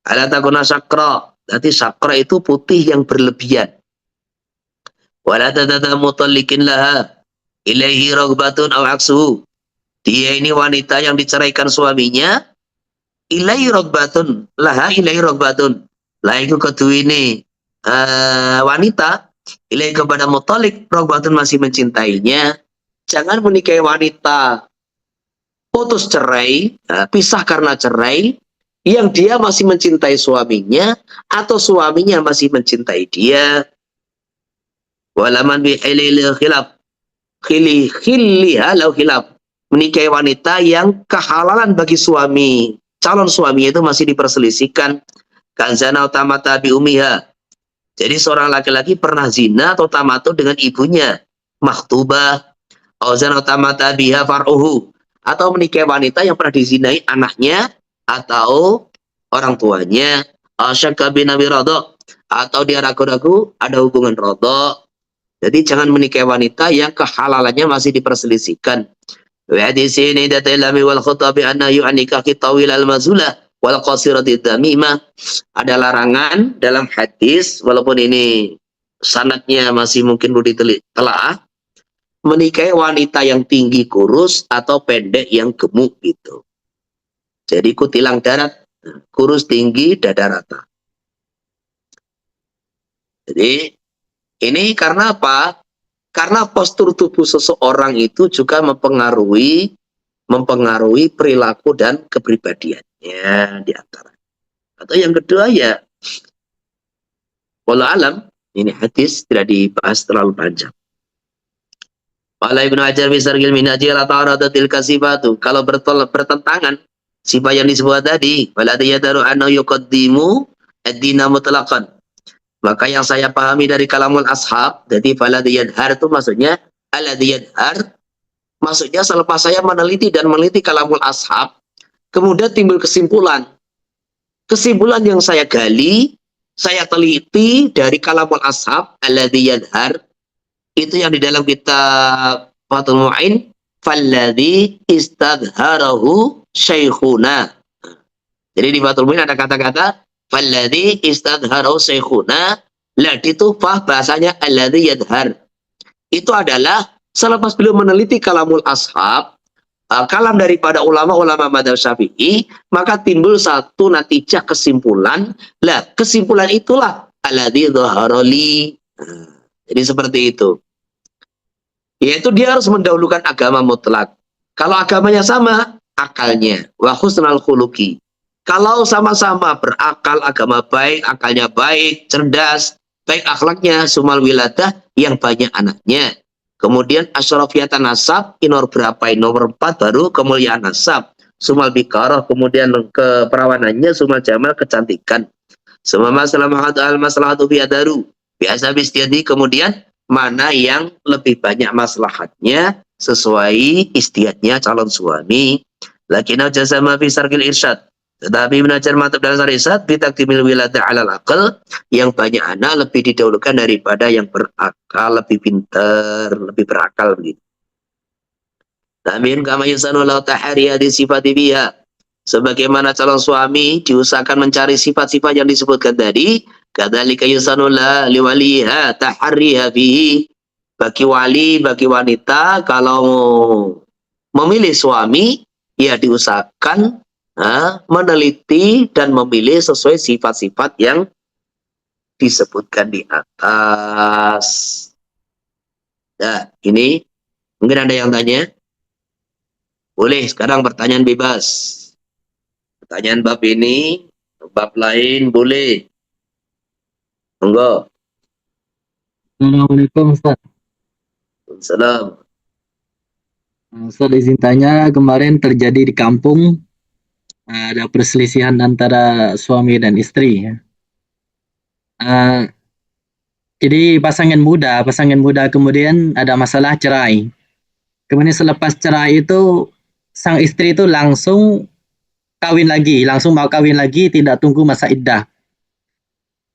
Ala takuna syakra. Nanti syakra itu putih yang berlebihan. Wala tatata mutallikin laha ilaihi ragbatun aw aksuhu. Dia ini wanita yang diceraikan suaminya. Ilaihi ragbatun laha ilaihi ragbatun. Lah itu kedua ini wanita ilaihi kepada mutalik ragbatun masih mencintainya. Jangan menikahi wanita putus cerai, pisah karena cerai, yang dia masih mencintai suaminya, atau suaminya masih mencintai dia. Walaman bihilil khilaf, khiliha lau khilaf. Menikahi wanita yang kehalalan bagi suami, calon suaminya itu masih diperselisihkan. Kan zina utamata bi umiha. Jadi seorang laki-laki pernah zina atau tamatu dengan ibunya, maktubah, au zina utamata biha far'uhu. Atau menikahi wanita yang pernah dizinai anaknya atau orang tuanya, asyakka binabi radha, atau dia ragu-ragu ada hubungan radha. Jadi jangan menikahi wanita yang kehalalannya masih diperselisihkan. Wa hadisi ini datilami wal khutabi anna yu'anika kitawil al-mazulah wal qasirati damimah. Ada larangan dalam hadis, walaupun ini sanadnya masih mungkin perlu ditelaah, menikahi wanita yang tinggi kurus atau pendek yang gemuk itu. Jadi kutilang darat, kurus tinggi, dada rata. Jadi ini karena apa? Karena postur tubuh seseorang itu juga mempengaruhi perilaku dan kepribadiannya di antara. Atau yang kedua ya, wallahu alam, ini hadis tidak dibahas terlalu panjang. Wala Ibnu Hajar bisargil minhaji la ta'aradatil kasibatu. Kalau bertentangan sifat yang disebut tadi, wala yadaru anna yuqaddimu ad-dina mutlaqan. Maka yang saya pahami dari kalamul ashab, jadi fala yadhar itu maksudnya alladhi yadhar, maksudnya selepas saya meneliti kalamul ashab, kemudian timbul kesimpulan. Kesimpulan yang saya gali, saya teliti dari kalamul ashab alladhi yadhar, itu yang di dalam kitab Fathul Mu'in, falladhi istadharahu syaikhuna. Jadi di Fathul Mu'in ada kata-kata falladhi istadharahu syaikhuna, lah itu bahasanya alladhi yadhar. Itu adalah selepas beliau meneliti kalamul ashab, kalam daripada ulama-ulama madzhab Syafi'i, maka timbul satu natijah kesimpulan. Lah kesimpulan itulah alladhi dhaharali. Jadi seperti itu. Yaitu dia harus mendahulukan agama mutlak. Kalau agamanya sama, akalnya. Wa husnal khuluqi. Kalau sama-sama berakal, agama baik, akalnya baik, cerdas, baik akhlaknya, sumal wiladah, yang banyak anaknya. Kemudian asyrafiyatan nasab, nomor berapa? Nomor 4 baru kemuliaan nasab. Sumal bikarah, kemudian keperawanannya, sumal jamal kecantikan. Semua masalah al-maslahatu fi'adaru. Biasa bistiadi, kemudian mana yang lebih banyak maslahatnya sesuai istiadatnya calon suami. Lakinau jazama fi sarkil irsyad. Tetapi belajar mantap dalam syariat bitakdimil wilada alal akal, yang banyak anak lebih didahulukan daripada yang berakal, lebih pintar, lebih berakal begitu. Namun kama yusanu lau tahariya di sifat biha. Sebagaimana calon suami diusahakan mencari sifat-sifat yang disebutkan tadi, kadzalika yusanu la liwaliha tahariha bihi. Bagi wali, bagi wanita kalau memilih suami, ya diusahakan meneliti dan memilih sesuai sifat-sifat yang disebutkan di atas. Nah, ini mungkin ada yang tanya? Boleh, sekarang pertanyaan bebas. Pertanyaan bab ini, bab lain boleh. Monggo. Assalamualaikum Ustaz. Salam. Ustaz izin tanya, kemarin terjadi di kampung ada perselisihan antara suami dan istri. Eh, jadi pasangan muda kemudian ada masalah cerai. Kemudian selepas cerai itu sang istri itu langsung langsung mau kawin lagi, tidak tunggu masa iddah.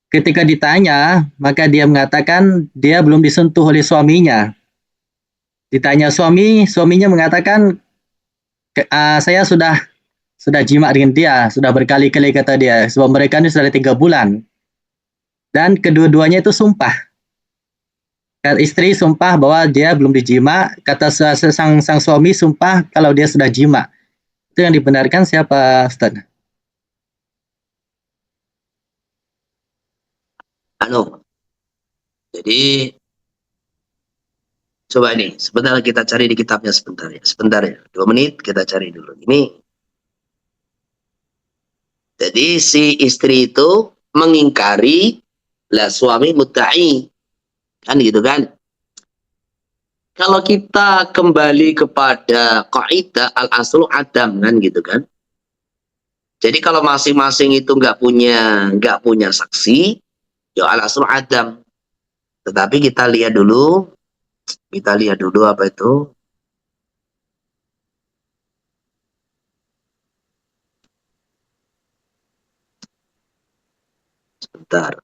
Ketika ditanya, maka dia mengatakan dia belum disentuh oleh suaminya. Ditanya suaminya mengatakan saya sudah jima dengan dia, sudah berkali-kali kata dia, sebab mereka ini sudah 3 bulan. Dan kedua-duanya itu sumpah. Istri sumpah bahwa dia belum dijima, kata sang suami sumpah kalau dia sudah jima. Itu yang dibenarkan siapa, Ustaz? Jadi coba ini, sebentar kita cari di kitabnya sebentar ya. Sebentar ya, 2 menit kita cari dulu. Ini, jadi si istri itu mengingkari lah suami mudda'i. Kan gitu kan? Kalau kita kembali kepada kaidah al-aslu adam kan gitu kan. Jadi kalau masing-masing itu nggak punya saksi, ya al-aslu adam. Tetapi kita lihat dulu apa itu. Sebentar.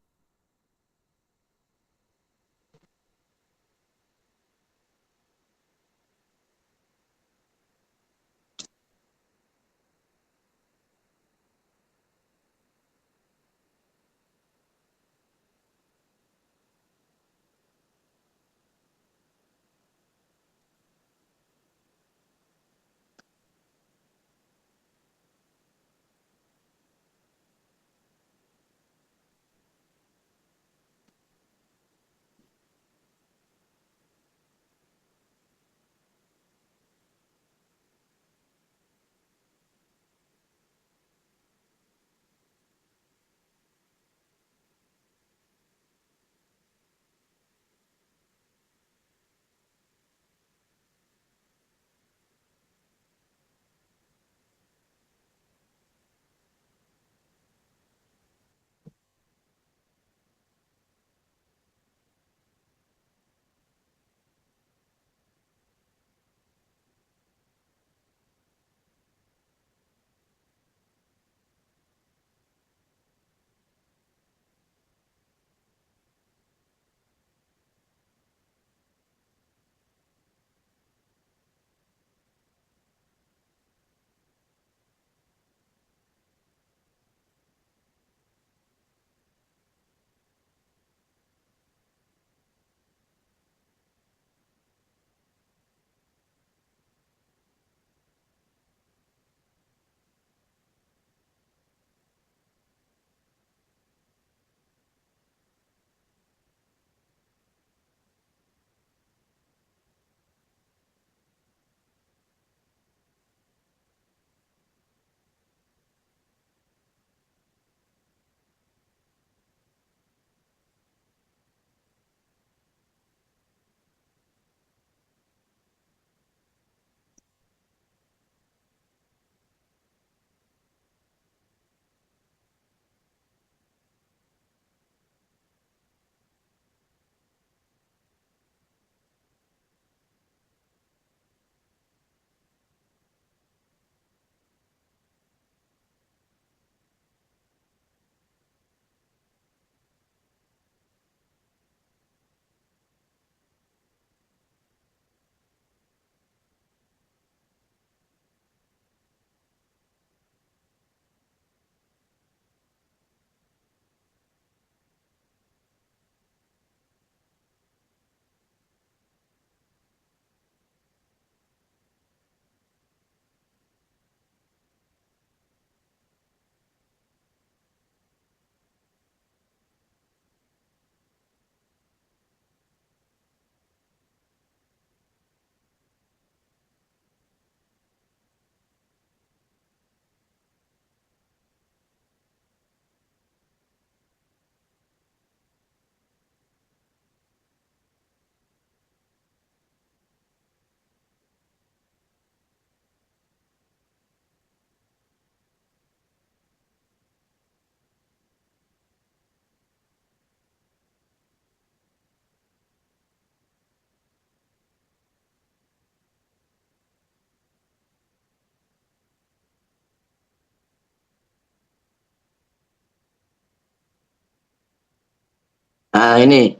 Nah, ini.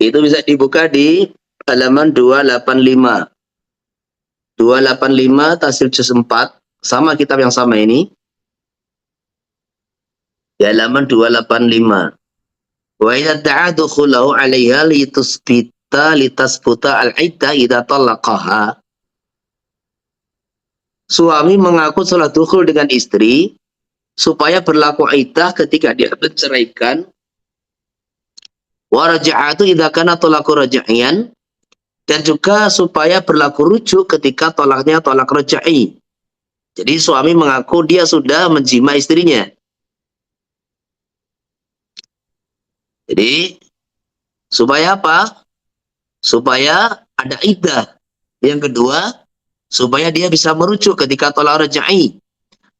Itu bisa dibuka di halaman 285. 285 Tafsir Juz 4. Sama kitab yang sama ini. Di halaman 285. Wa idza da'a dukhulahu 'alaiha litasbuta al-'iddah idza talaqaha. Suami mengaku telah dukhul dengan istri supaya berlaku iddah ketika dia menceraikan. Wa raja'atu idza kana talaqu raj'iyan, dan juga supaya berlaku rujuk ketika tolaknya tolak raj'i. Jadi suami mengaku dia sudah menjima istrinya. Jadi supaya apa? Supaya ada iddah. Yang kedua, supaya dia bisa merujuk ketika tolak raj'i.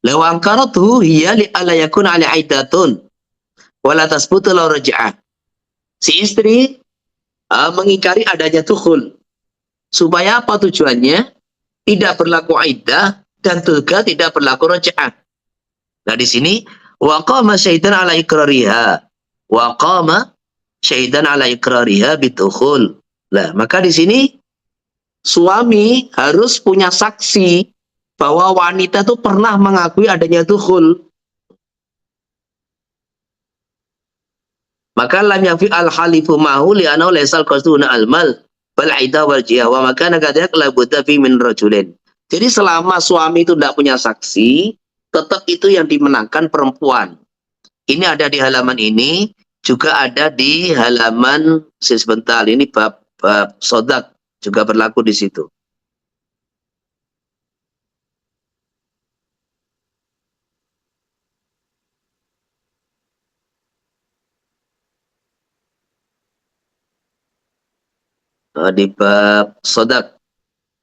Law ankaratuhu hiya li alla yakun 'ala iddatun wa la tasbutu law raj'a. Si istri mengingkari adanya dukhul. Supaya apa tujuannya? Tidak berlaku iddah dan juga tidak berlaku raj'ah. Nah, di sini wa qama syahidan 'ala iqrariha. Wa qama syahidan 'ala iqrariha bidukhul. Nah, maka di sini suami harus punya saksi bahwa wanita itu pernah mengakui adanya dukhul. Maka lam yafi al-halifu ma'hu li'annahu laysal qasduna al-mal bal aida wal jihah wa maka nagadak la budda fi min rajulin. Jadi selama suami itu tidak punya saksi, tetap itu yang dimenangkan perempuan. Ini ada di halaman ini, juga ada di halaman sebentar ini bab sodak juga berlaku di situ. Di bab sodak.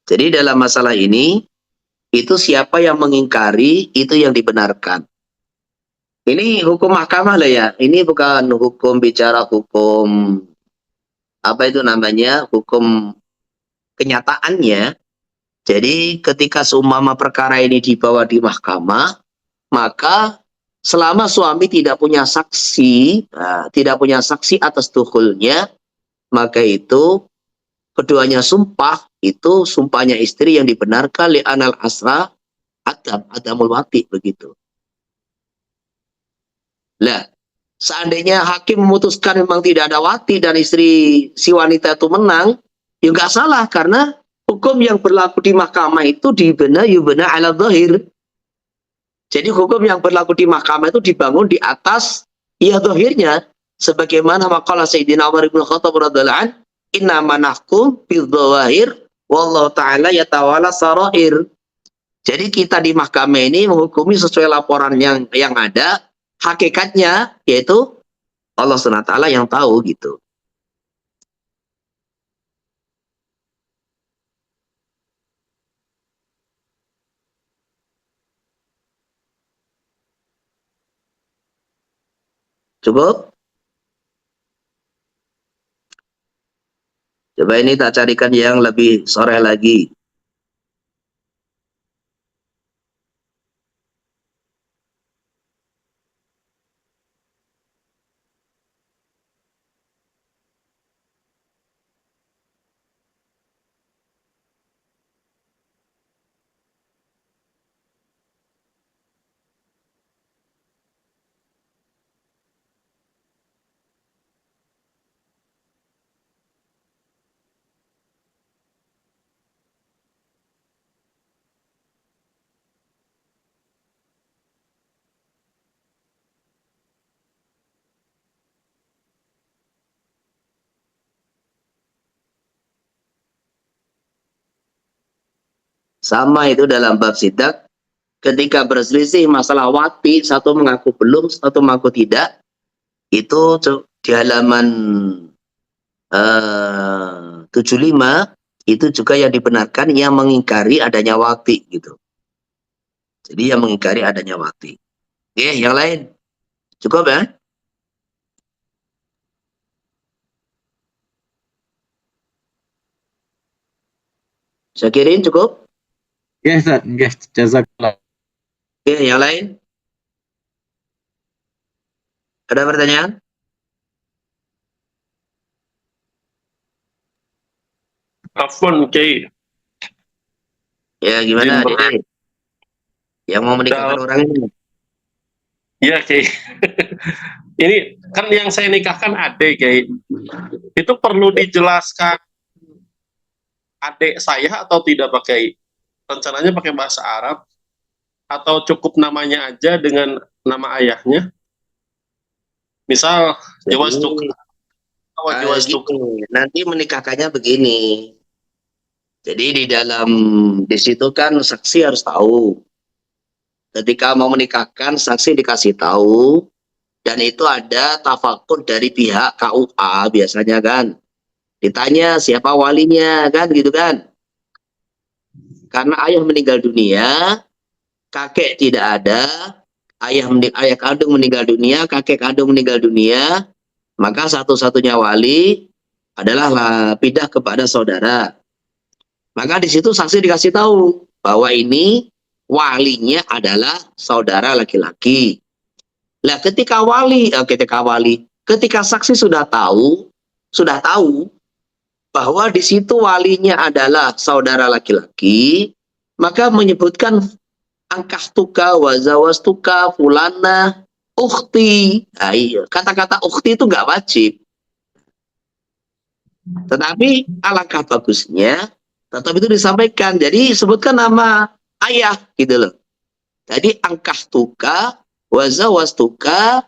Jadi dalam masalah ini, itu siapa yang mengingkari, itu yang dibenarkan. Ini hukum mahkamah lah ya. Ini bukan hukum bicara hukum, apa itu namanya, hukum kenyataannya. Jadi ketika seumpama perkara ini dibawa di mahkamah, maka selama suami tidak punya saksi, tidak punya saksi atas dukhulnya, maka itu keduanya sumpah, itu sumpahnya istri yang dibenarkan li anal asra adamul wati, begitu. Lah, seandainya hakim memutuskan memang tidak ada wati dan istri si wanita itu menang, ya nggak salah karena hukum yang berlaku di mahkamah itu yubna ala dhahir. Jadi hukum yang berlaku di mahkamah itu dibangun di atas ya dhahirnya, sebagaimana maqala Sayyidina Umar bin Khattab radhiyallahu anhu, inna manahkum bil dhawahir wallahu taala yatawalla sarair. Jadi kita di mahkamah ini menghukumi sesuai laporan yang ada, hakikatnya yaitu Allah SWT yang tahu gitu. Cukup? Coba ini tak carikan yang lebih sore lagi. Sama itu dalam bab sidak, ketika berselisih masalah wati, satu mengaku belum, satu mengaku tidak, itu di halaman 75 itu juga yang dibenarkan yang mengingkari adanya wati gitu. Jadi yang mengingkari adanya wati. Oke, yang lain cukup ya? Syakirin cukup? Yes, Ustaz. Yes, jazakallah. Oke, yang lain? Ada pertanyaan? Afwan, Kiai. Ya gimana, Izin Dede? Yang mau menikahkan orang ini? Iya, Kiai. Ini kan yang saya nikahkan adik, Kiai. Itu perlu dijelaskan adik saya atau tidak pakai? Rencananya pakai bahasa Arab atau cukup namanya aja dengan nama ayahnya? Misal Jawa Stuka Jadi, atau Jawa Stuka. gini, nanti menikahkannya begini. Jadi di situ kan saksi harus tahu. Ketika mau menikahkan, saksi dikasih tahu. Dan itu ada tafakur dari pihak KUA biasanya kan. Ditanya siapa walinya kan gitu kan. Karena ayah meninggal dunia, kakek tidak ada, ayah kandung meninggal dunia, kakek kandung meninggal dunia, maka satu-satunya wali adalah pindah kepada saudara. Maka di situ saksi dikasih tahu bahwa ini walinya adalah saudara laki-laki. Nah, ketika saksi sudah tahu bahwa di situ walinya adalah saudara laki-laki, maka menyebutkan angkahtuka wazawastuka fulana ukhti. Nah, iya. Kata-kata ukhti itu nggak wajib. Tetapi alangkah bagusnya tetap itu disampaikan. Jadi sebutkan nama ayah gitu loh. Jadi angkahtuka wazawastuka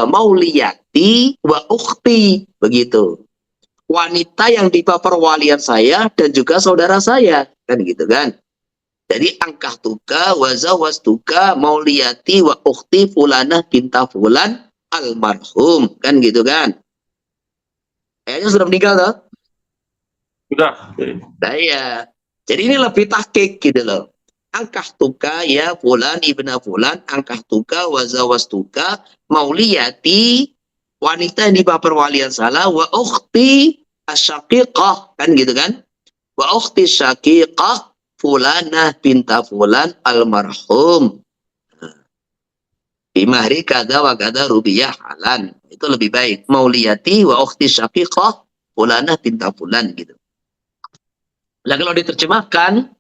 mauliyati wa ukhti, begitu. Wanita yang di perwalian saya dan juga saudara saya, kan gitu kan. Jadi angkahtuka wazawastuka mauliyati wa ukhti fulanah binta fulan almarhum, kan gitu kan. Kayaknya sudah meninggal toh? Sudah. Nah iya. Jadi ini lebih tahqiq gitu loh. Angkahtuka ya fulan ibna fulan, angkahtuka wazawastuka mauliyati, wanita yang di bawah perwalian salah, wa ukhti asyaqiqah, kan gitu kan. Wa ukhti syaqiqah fulanah binta fulan almarhum. Bimahri kada wa kada rubiyah halan. Itu lebih baik. Mauliyati wa ukhti syaqiqah fulanah binta fulan gitu. Nah kalau diterjemahkan,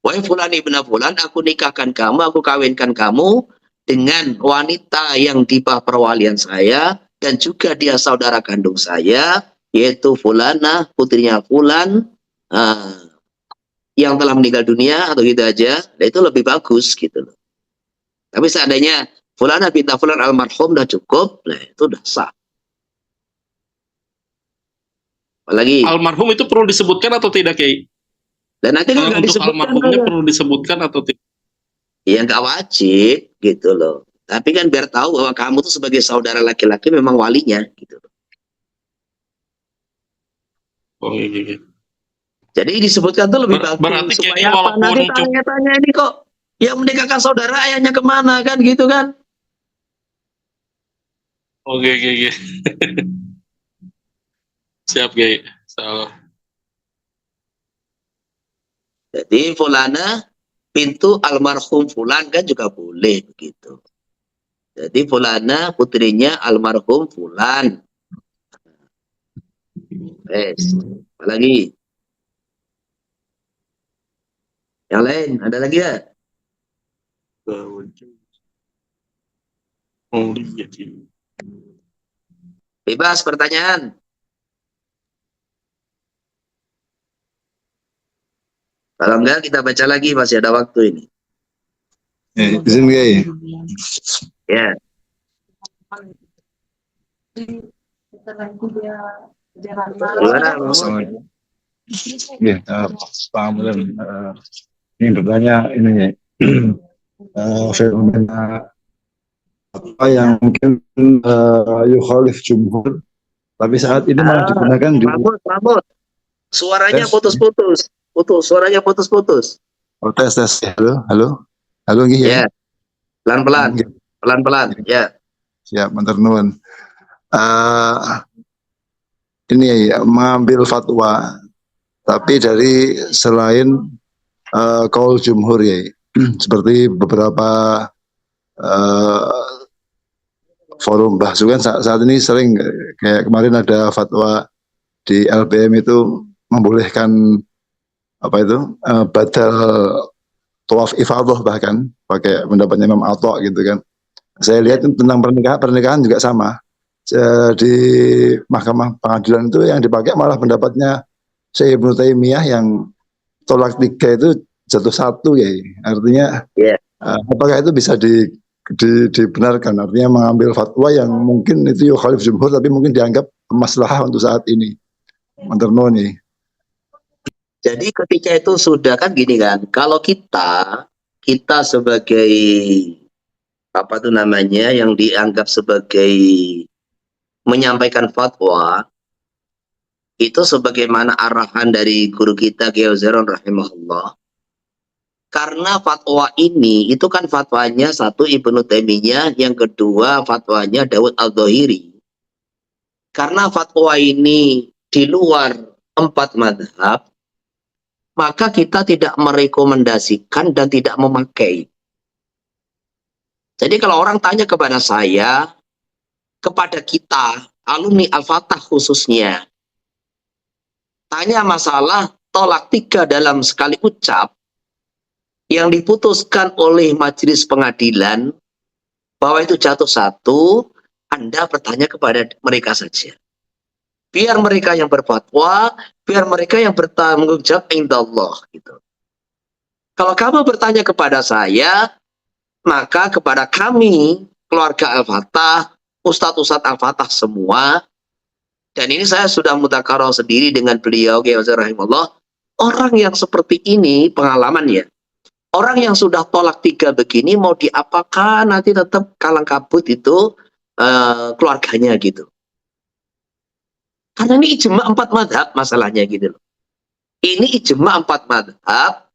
wahai fulan ibna fulan, aku nikahkan kamu, aku kawinkan kamu dengan wanita yang di bawah perwalian saya, dan juga dia saudara kandung saya, yaitu fulana, putrinya fulan, yang telah meninggal dunia, atau gitu aja. Nah, itu lebih bagus gitu loh. Tapi seandainya fulana binta fulan almarhum udah cukup, nah itu udah sah. Apalagi? Almarhum itu perlu disebutkan atau tidak, Kiai? Dan nanti kan nggak Untuk disebutkan. almarhumnya perlu disebutkan atau tidak? Ya nggak wajib gitu loh. Tapi kan biar tahu bahwa kamu tuh sebagai saudara laki-laki memang walinya gitu. Oh, iya. Jadi disebutkan tuh lebih bagus. Berarti Supaya Kiai apa? Nanti walaupun tanya-tanya ini kok yang menikahkan saudara ayahnya kemana kan gitu kan. oke. Siap, Kiai. Salah. Jadi fulana pintu almarhum fulan kan juga boleh begitu. Jadi fulana putrinya almarhum fulan. Apalagi? Yang lain ada lagi ya? Oh, iya. Bebas pertanyaan. Kalau enggak kita baca lagi, masih ada waktu ini. Izin Kiai. Ya. Gimana? Assalamualaikum. Ya, Pak Amran, ini bertanya ini fenomena apa yang mungkin yukhalif jumhur, tapi saat ini malah digunakan di Mahmud. Suaranya tes. putus-putus. Suaranya putus-putus. Oh, tes. Halo nggih ya. Ya. Pelan-pelan. Ya. Siap, matur nuwun. Ini ya, mengambil fatwa tapi dari selain kaul jumhur ya, seperti beberapa forum bahasukan saat ini sering kayak kemarin ada fatwa di LBM itu membolehkan apa itu badal tawaf ifadah, bahkan pakai pendapatnya Imam Atha gitu kan. Saya lihat tentang pernikahan juga sama. Di Mahkamah Pengadilan itu yang dipakai malah pendapatnya Syekh Ibnu Taimiyah yang tolak 3 itu jatuh 1 ya. Artinya Ya. apakah itu bisa dibenarkan? Artinya mengambil fatwa yang mungkin itu yukhalif jumhur tapi mungkin dianggap maslahah untuk saat ini. Manterno nih. Jadi ketika itu sudah kan gini kan, kalau kita sebagai apa tuh namanya yang dianggap sebagai menyampaikan fatwa itu sebagaimana arahan dari guru kita Kiai Zaron rahimahullah. Karena fatwa ini itu kan fatwanya satu Ibnu Taimiyah, yang kedua fatwanya Daud Al-Dhahiri. Karena fatwa ini di luar 4 mazhab, maka kita tidak merekomendasikan dan tidak memakai. Jadi kalau orang tanya kepada saya, kepada kita, alumni Al-Fatah khususnya, tanya masalah tolak 3 dalam sekali ucap, yang diputuskan oleh majelis pengadilan, bahwa itu jatuh 1, Anda bertanya kepada mereka saja. Biar mereka yang berfatwa, biar mereka yang bertanggung jawab indallah gitu. Kalau kamu bertanya kepada saya, maka kepada kami, keluarga Al-Fatah, Ustadz-Ustadz Al-Fatah semua, dan ini saya sudah mutakarah sendiri dengan beliau, Kiai rahimahullah, orang yang seperti ini pengalamannya, orang yang sudah tolak 3 begini, mau diapakan, nanti tetap kalang kabut itu keluarganya gitu. Karena ini ijma 4 madhab masalahnya gitu loh. Ini ijma 4 madhab,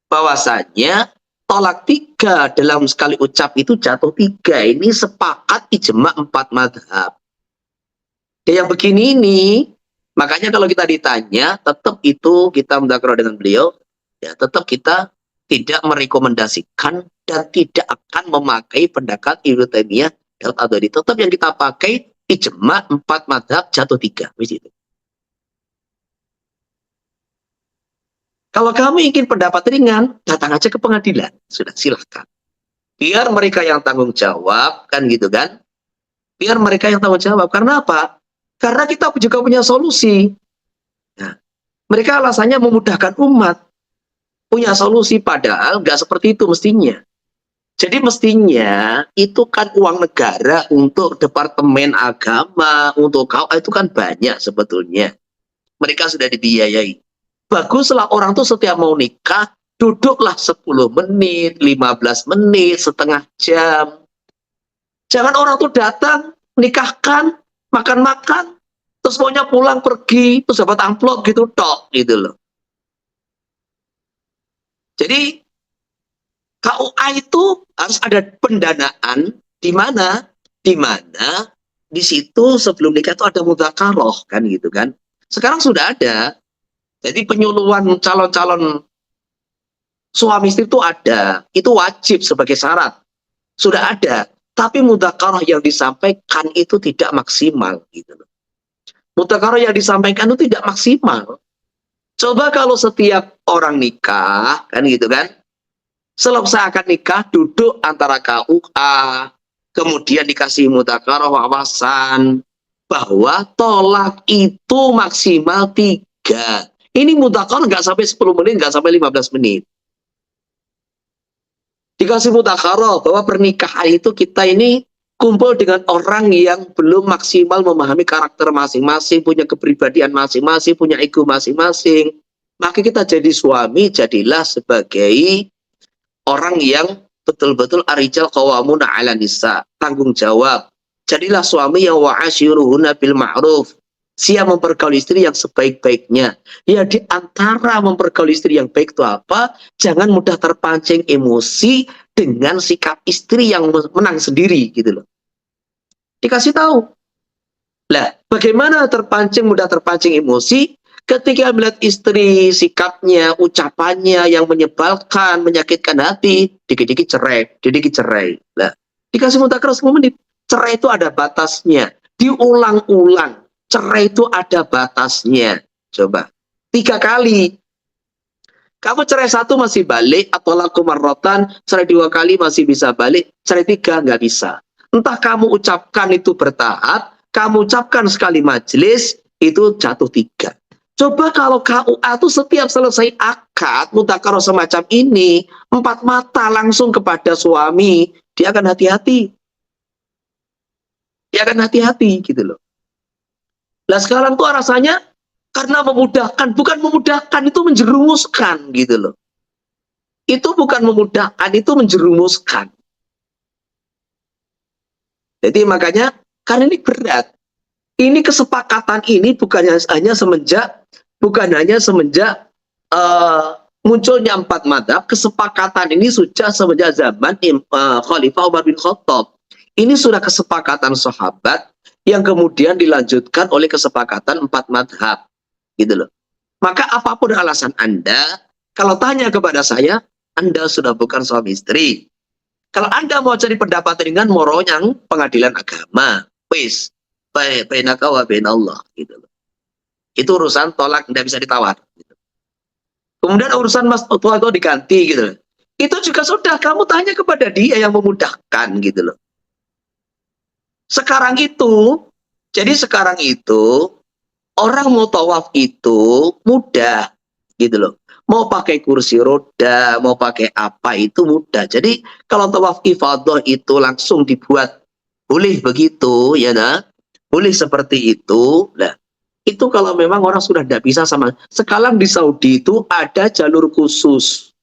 bahwasanya tolak 3 dalam sekali ucap itu jatuh 3. Ini sepakat ijma 4 madhab. Ya, yang begini ini, makanya kalau kita ditanya, tetap itu kita mudzakarah dengan beliau, ya tetap kita tidak merekomendasikan dan tidak akan memakai pendapat Ibnu Taimiyah dan Al-Dhahiri. Tetap yang kita pakai ijma 4 madhab jatuh 3. Begitu. Kalau kamu ingin pendapat ringan, datang aja ke pengadilan. Sudah, silahkan. Biar mereka yang tanggung jawab, kan gitu kan. Biar mereka yang tanggung jawab. Karena apa? Karena kita juga punya solusi. Nah, mereka alasannya memudahkan umat. Punya solusi, padahal nggak seperti itu mestinya. Jadi mestinya itu kan uang negara untuk Departemen Agama, untuk kau itu kan banyak sebetulnya. Mereka sudah dibiayai. Baguslah orang tuh setiap mau nikah, duduklah 10 menit, 15 menit, setengah jam. Jangan orang tuh datang, nikahkan, makan-makan, terus maunya pulang pergi, terus dapat amplop gitu, tok, gitu loh. Jadi KUA itu harus ada pendanaan di mana di situ sebelum nikah itu ada mudzakarah kan gitu kan. Sekarang sudah ada. Jadi penyuluhan calon-calon suami istri itu ada. Itu wajib sebagai syarat. Sudah ada. Tapi mudzakarah yang disampaikan itu tidak maksimal gitu loh. Mudzakarah yang disampaikan itu tidak maksimal. Coba kalau setiap orang nikah kan gitu kan. Selesai akad nikah, duduk antara KUA, kemudian dikasih mudzakarah wawasan, bahwa tolak itu maksimal 3. Ini mudzakarah nggak sampai 10 menit, nggak sampai 15 menit. Dikasih mudzakarah bahwa pernikahan itu kita ini kumpul dengan orang yang belum maksimal memahami karakter masing-masing, punya kepribadian masing-masing, punya ego masing-masing. Maka kita jadi suami, jadilah sebagai orang yang betul-betul arijal qawwamuna 'ala nisa, tanggung jawab. Jadilah suami yang wa'ashiruhunna bil ma'ruf, siap mempergauli istri yang sebaik-baiknya. Ya, di antara mempergauli istri yang baik itu apa? Jangan mudah terpancing emosi dengan sikap istri yang menang sendiri gitu loh. Dikasih tahu. Lah, bagaimana mudah terpancing emosi? Ketika melihat istri, sikapnya, ucapannya yang menyebalkan, menyakitkan hati, dikit-dikit cerai. Nah, dikasih mudzakarah 10 menit. Cerai itu ada batasnya. Diulang-ulang. Cerai itu ada batasnya. Coba. 3 kali. Kamu cerai 1 masih balik, atau laku marrotan, cerai 2 kali masih bisa balik, cerai 3 nggak bisa. Entah kamu ucapkan itu bertahap, kamu ucapkan sekali majelis, itu jatuh 3. Coba kalau KUA itu setiap selesai akad, mudzakarah semacam ini, 4 mata langsung kepada suami, dia akan hati-hati. Dia akan hati-hati gitu loh. Nah sekarang tuh rasanya karena memudahkan, bukan memudahkan, itu menjerumuskan gitu loh. Itu bukan memudahkan, itu menjerumuskan. Jadi makanya, karena ini berat. Ini kesepakatan ini bukan hanya semenjak munculnya 4 madzhab. Kesepakatan ini sudah semenjak zaman Khalifah Umar bin Khattab. Ini sudah kesepakatan sahabat yang kemudian dilanjutkan oleh kesepakatan 4 madzhab. Gitu loh. Maka apapun alasan Anda, kalau tanya kepada saya, Anda sudah bukan suami istri. Kalau Anda mau cari pendapat dengan moro yang pengadilan agama, wis bainaka wa bainallah gitu loh. Itu urusan tolak tidak bisa ditawar gitu. Kemudian urusan mas tua itu diganti gitu loh. Itu juga sudah kamu tanya kepada dia yang memudahkan gitu loh. Sekarang itu orang mau tawaf itu mudah gitu loh. Mau pakai kursi roda, mau pakai apa itu mudah. Jadi kalau tawaf ifadah itu langsung dibuat boleh begitu ya nah. Boleh seperti itu. Nah, itu kalau memang orang sudah tidak bisa sama. Sekarang di Saudi itu ada jalur khusus.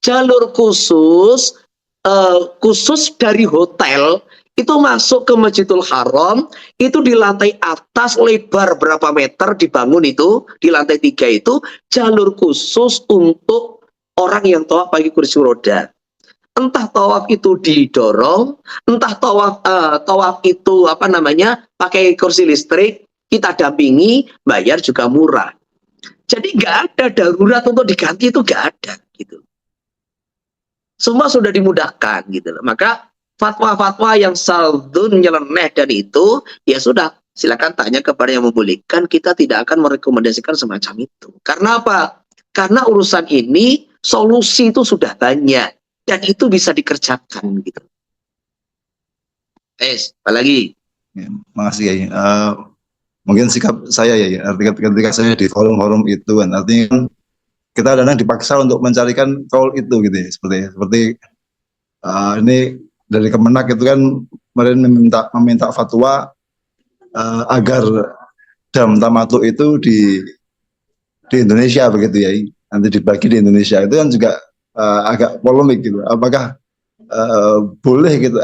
Jalur khusus dari hotel itu masuk ke Masjidil Haram, itu di lantai atas lebar berapa meter dibangun itu, di lantai 3 itu jalur khusus untuk orang yang tawaf pakai kursi roda. Entah tawaf itu didorong, entah tawaf itu pakai kursi listrik, kita dampingi, bayar juga murah. Jadi nggak ada darurat untuk diganti, itu nggak ada gitu. Semua sudah dimudahkan gitu loh. Maka fatwa-fatwa yang saldun nyeleneh dan itu, ya sudah, silakan tanya kepada yang membolehkan. Kita tidak akan merekomendasikan semacam itu. Karena apa? Karena urusan ini solusi itu sudah banyak. Dan itu bisa dikerjakan gitu. Apalagi? Ya, makasih ya. Mungkin sikap saya ya, ketika saya di forum-forum itu kan, artinya kan kita kadang dipaksa untuk mencarikan kaul itu gitu ya, seperti ini dari Kemenak itu kan kemarin meminta fatwa agar dam tamatu itu di Indonesia begitu ya, nanti dibagi di Indonesia, itu kan juga agak polemik gitu. Apakah boleh gitu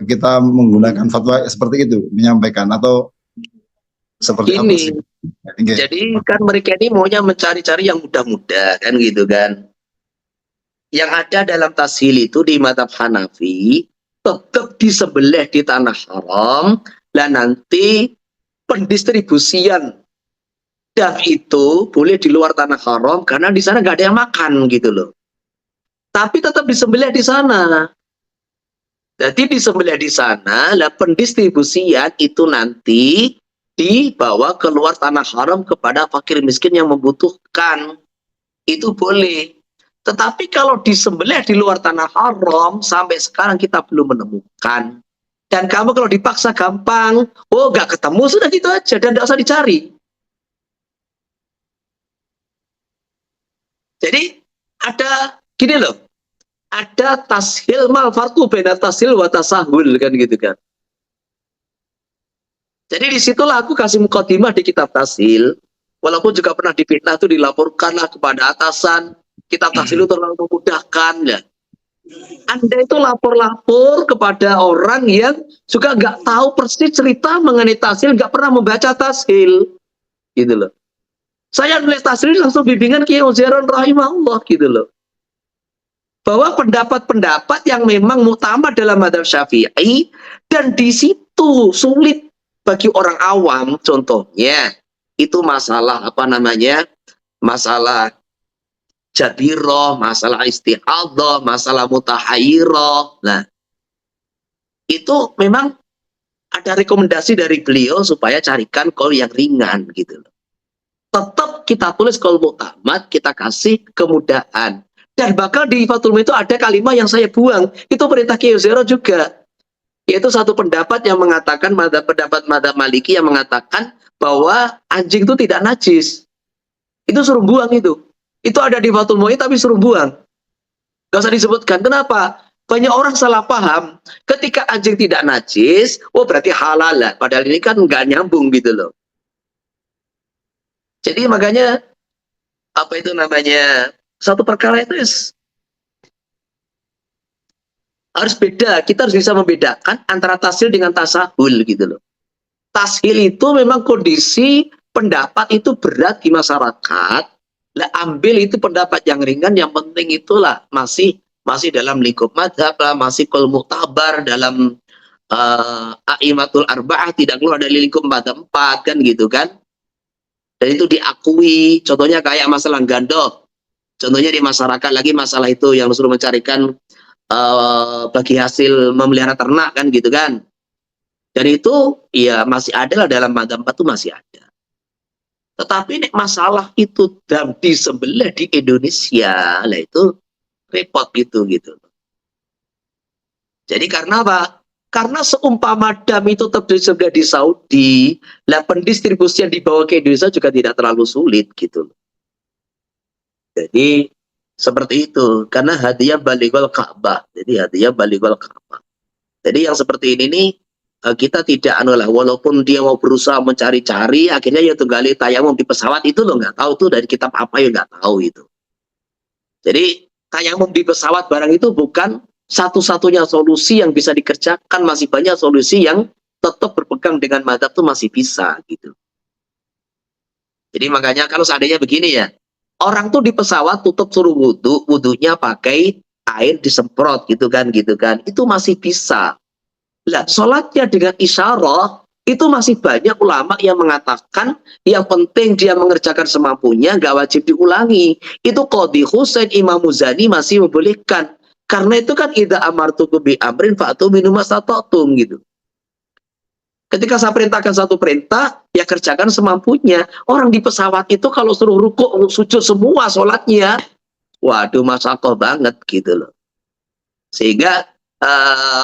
kita menggunakan fatwa seperti itu, menyampaikan, atau seperti apa sih? Jadi kan mereka ini maunya mencari-cari yang mudah-mudah kan gitu kan. Yang ada dalam tashil itu di mazhab Hanafi tetap disembelih di tanah haram, dan nanti pendistribusian dam itu boleh di luar tanah haram karena di sana nggak ada yang makan gitu loh. Tapi tetap disembelih di sana. Jadi disembelih di sana, lah pendistribusian itu nanti dibawa keluar tanah haram kepada fakir miskin yang membutuhkan. Itu boleh. Tetapi kalau disembelih di luar tanah haram, sampai sekarang kita belum menemukan. Dan kamu kalau dipaksa gampang, oh nggak ketemu, sudah gitu aja, dan nggak usah dicari. Jadi ada gini loh, ada tashil mal farqu baina tashil wa tasahul kan gitu kan. Jadi disitulah aku kasih mukadimah di kitab tashil, walaupun juga pernah difitnah itu dilaporkanlah kepada atasan, kitab tashil itu terlalu memudahkan ya. Anda itu lapor-lapor kepada orang yang juga nggak tahu persis cerita mengenai tashil, nggak pernah membaca tashil, gitu loh. Saya nulis tashil langsung bimbingan Kiai Uzairon rahimahullah gitu loh. Bahwa pendapat-pendapat yang memang muktamad dalam mazhab Syafi'i, dan di situ sulit bagi orang awam, contohnya itu masalah masalah jabirah, masalah isti'adhah, masalah mutahayyirah. Nah, itu memang ada rekomendasi dari beliau supaya carikan qaul yang ringan gitu loh. tetap kita tulis qaul mu'tamad, kita kasih kemudahan. Dan bahkan di Fathul Muin itu ada kalimat yang saya buang, itu perintah Kiai Zero juga. Yaitu satu pendapat yang mengatakan, pendapat madzhab Maliki yang mengatakan bahwa anjing itu tidak najis. Itu suruh buang itu. Itu ada di Fathul Muin tapi suruh buang. Gak usah disebutkan. Kenapa? Banyak orang salah paham. Ketika anjing tidak najis, oh berarti halal lah. Padahal ini kan nggak nyambung gitu loh. Jadi makanya apa itu namanya, satu perkara itu harus beda. Kita harus bisa membedakan antara tashil dengan tasahul gitu loh. Tashil itu memang kondisi pendapat itu berat di masyarakat. Lah ambil itu pendapat yang ringan, yang penting itulah masih dalam lingkup madhab lah, masih qaul mu'tabar dalam a'immatul arba'ah, tidak keluar dari lingkup madhab 4 kan gitu kan. Dan itu diakui. Contohnya kayak masalah gandoh. Contohnya di masyarakat lagi masalah itu yang suruh mencarikan bagi hasil memelihara ternak kan gitu kan. Dan itu ya masih ada lah dalam madhab 4 itu masih ada. Tetapi masalah itu dam disembelih di Indonesia, lah itu repot gitu. Jadi karena apa? Karena seumpama dam itu tetap disembelih di Saudi, lah pendistribusian dibawa ke Indonesia juga tidak terlalu sulit gitu. Jadi seperti itu, karena hadiah balighul Ka'bah. Jadi hadiah balighul Ka'bah. Jadi yang seperti ini nih kita tidak walaupun dia mau berusaha mencari-cari, akhirnya ya tunggali tayamum di pesawat itu loh, nggak tahu tuh dari kitab apa ya nggak tahu itu. Jadi tayamum di pesawat barang itu bukan satu-satunya solusi yang bisa dikerjakan, masih banyak solusi yang tetap berpegang dengan madzhab tuh masih bisa gitu. Jadi makanya kalau seandainya begini ya, orang tuh di pesawat tutup suruh wudhunya pakai air disemprot gitu kan, itu masih bisa. Lah sholatnya dengan isyarah itu masih banyak ulama yang mengatakan yang penting dia mengerjakan semampunya, nggak wajib diulangi. Itu Qadhi Husain, Imam Muzani masih membolehkan. Karena itu kan idza amartukum bi amrin fa'tu minhu mastata'tum gitu. Ketika saya perintahkan satu perintah, ya kerjakan semampunya. Orang di pesawat itu kalau suruh rukuk, sujud semua sholatnya, waduh masakoh banget gitu loh. Sehingga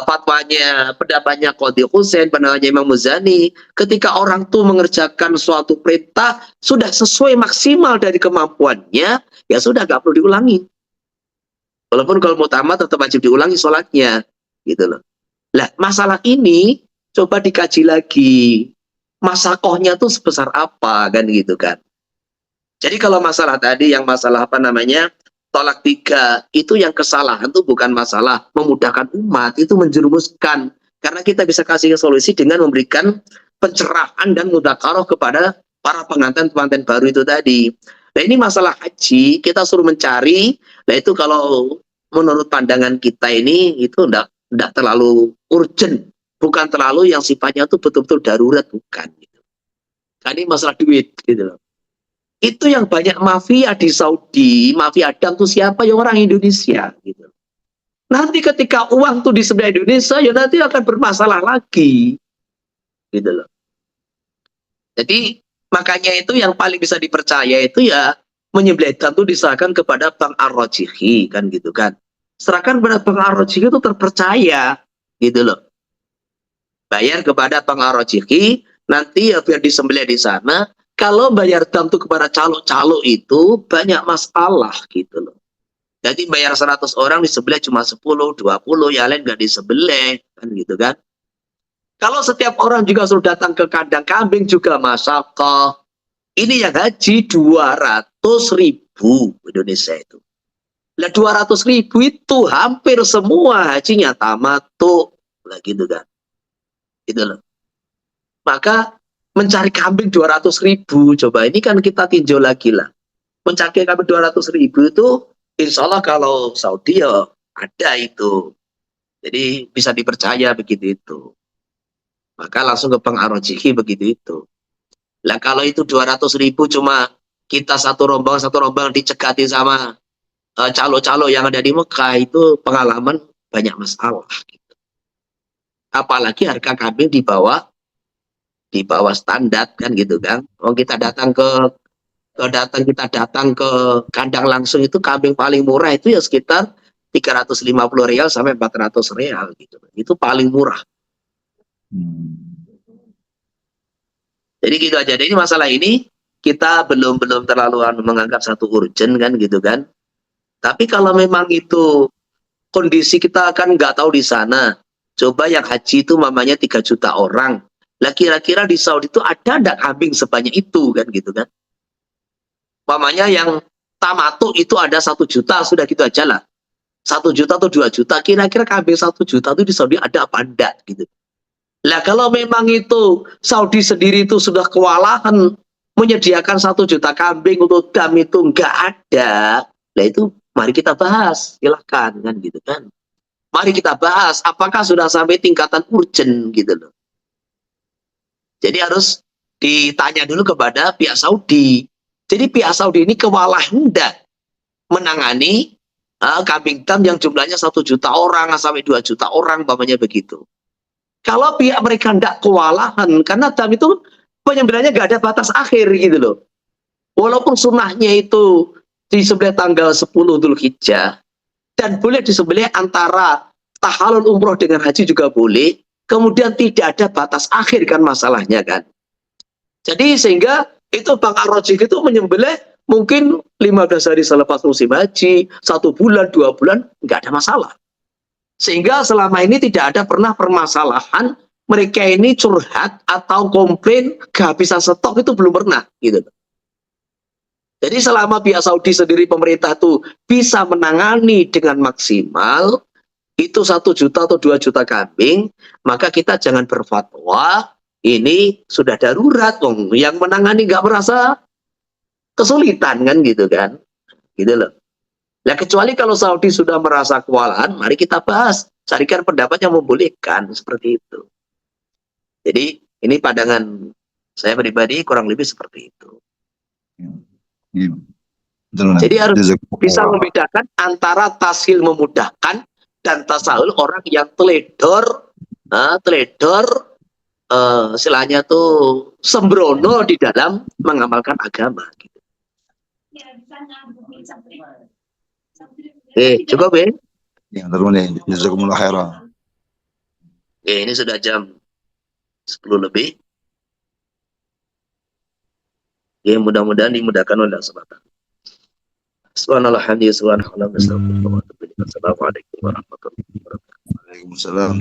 fatwanya, pendapatnya Qadhi Husain, pendapatnya Imam Muzani, ketika orang tuh mengerjakan suatu perintah sudah sesuai maksimal dari kemampuannya, ya sudah gak perlu diulangi. Walaupun kalau mu'tamad tetap wajib diulangi sholatnya, gitu loh. Lah masalah ini coba dikaji lagi, masakohnya tuh sebesar apa kan gitu kan. Jadi kalau masalah tadi yang masalah apa namanya tolak 3 itu yang kesalahan tuh bukan masalah memudahkan umat, itu menjerumuskan. Karena kita bisa kasih solusi dengan memberikan pencerahan dan mudzakarah kepada para pengantin baru itu tadi. Nah ini masalah haji, kita suruh mencari, nah itu kalau menurut pandangan kita ini itu enggak terlalu urgent, bukan terlalu yang sifatnya itu betul-betul darurat, bukan. Gitu. Kan ini masalah duit gitu loh. Itu yang banyak mafia di Saudi, mafia dam tuh siapa? Ya orang Indonesia gitu. Nanti ketika uang tuh di sebelah Indonesia, ya nanti akan bermasalah lagi. Gitu loh. Jadi makanya itu yang paling bisa dipercaya itu ya menyembelih dam itu diserahkan kepada Bank Ar-Rajihi kan gitu kan. Serahkan kepada Bank Ar-Rajihi itu terpercaya gitu loh. Bayar kepada Bank Ar-Rajihi, nanti ya biar disembelih di sana. Kalau bayar dam itu kepada calo-calo itu banyak masalah gitu loh. Jadi bayar 100 orang disembelih cuma 10, 20, yang lain nggak disembelih kan gitu kan. Kalau setiap orang juga suruh datang ke kandang kambing juga masalah. Ini yang haji 200.000 Indonesia itu. Lah 200.000 itu hampir semua hajinya tamattu lah gitu kan. Gitu loh. Maka mencari kambing 200.000 coba ini kan kita tinjau lagi lah. Mencari kambing 200.000 itu insya Allah kalau Saudi ya ada itu. Jadi bisa dipercaya begitu itu. Maka langsung ke Bank Ar-Rajihi begitu itu. Lah kalau itu 200.000 cuma kita satu rombongan dicekati sama calo-calo yang ada di Mekah, itu pengalaman banyak masalah gitu. Apalagi harga kambing di bawah standar kan gitu kan. Kalau kita datang ke kita datang ke kandang langsung itu kambing paling murah itu ya sekitar 350 real sampai 400 real gitu. Itu paling murah. Jadi gitu aja. Jadi masalah ini kita belum terlalu menganggap satu urgent kan gitu kan. Tapi kalau memang itu kondisi kita kan nggak tahu di sana. Coba yang haji itu mamanya 3 juta orang. Lah kira-kira di Saudi itu ada nggak kambing sebanyak itu kan gitu kan. Mamanya yang tamatu itu ada 1 juta, sudah gitu aja lah. 1 juta atau 2 juta, kira-kira kambing 1 juta itu di Saudi ada apa enggak gitu. Lah kalau memang itu Saudi sendiri itu sudah kewalahan menyediakan 1 juta kambing untuk dam itu enggak ada, lah itu mari kita bahas, silahkan kan gitu kan. Mari kita bahas apakah sudah sampai tingkatan urgent gitu loh. Jadi harus ditanya dulu kepada pihak Saudi. Jadi pihak Saudi ini kewalahan enggak menangani kambing dam yang jumlahnya 1 juta orang sampai 2 juta orang, umpamanya begitu. Kalau pihak mereka tidak kewalahan, karena dam itu penyembelihannya nggak ada batas akhir gitu loh. Walaupun sunnahnya itu disembelih tanggal 10 Dzulhijjah dan boleh disembelih antara tahalul umroh dengan haji juga boleh, kemudian tidak ada batas akhir kan masalahnya kan. Jadi sehingga itu Bang Ar-Rajiq itu menyembelih mungkin 15 hari selepas musim haji, 1 bulan, 2 bulan, nggak ada masalah. Sehingga selama ini tidak ada pernah permasalahan mereka ini curhat atau komplain kehabisan stok, itu belum pernah gitu. Jadi selama pihak Saudi sendiri pemerintah itu bisa menangani dengan maksimal itu 1 juta atau 2 juta kambing, maka kita jangan berfatwa ini sudah darurat, yang menangani nggak merasa kesulitan kan gitu kan, gitu loh. Nah, kecuali kalau Saudi sudah merasa kewalahan, mari kita bahas, carikan pendapat yang membolehkan seperti itu. Jadi ini pandangan saya pribadi kurang lebih seperti itu. Jadi harus bisa membedakan antara tashil memudahkan dan tasahul orang yang teledor, istilahnya tuh sembrono di dalam mengamalkan agama. Gitu. Cukup ya? Ya, terus nih, jazakumullah khairan. Ini sudah jam 10 lebih. Ya, mudah-mudahan dimudahkan oleh Allah SWT. Subhanallah, subhanallah, Assalamualaikum warahmatullahi wabarakatuh. Waalaikumsalam.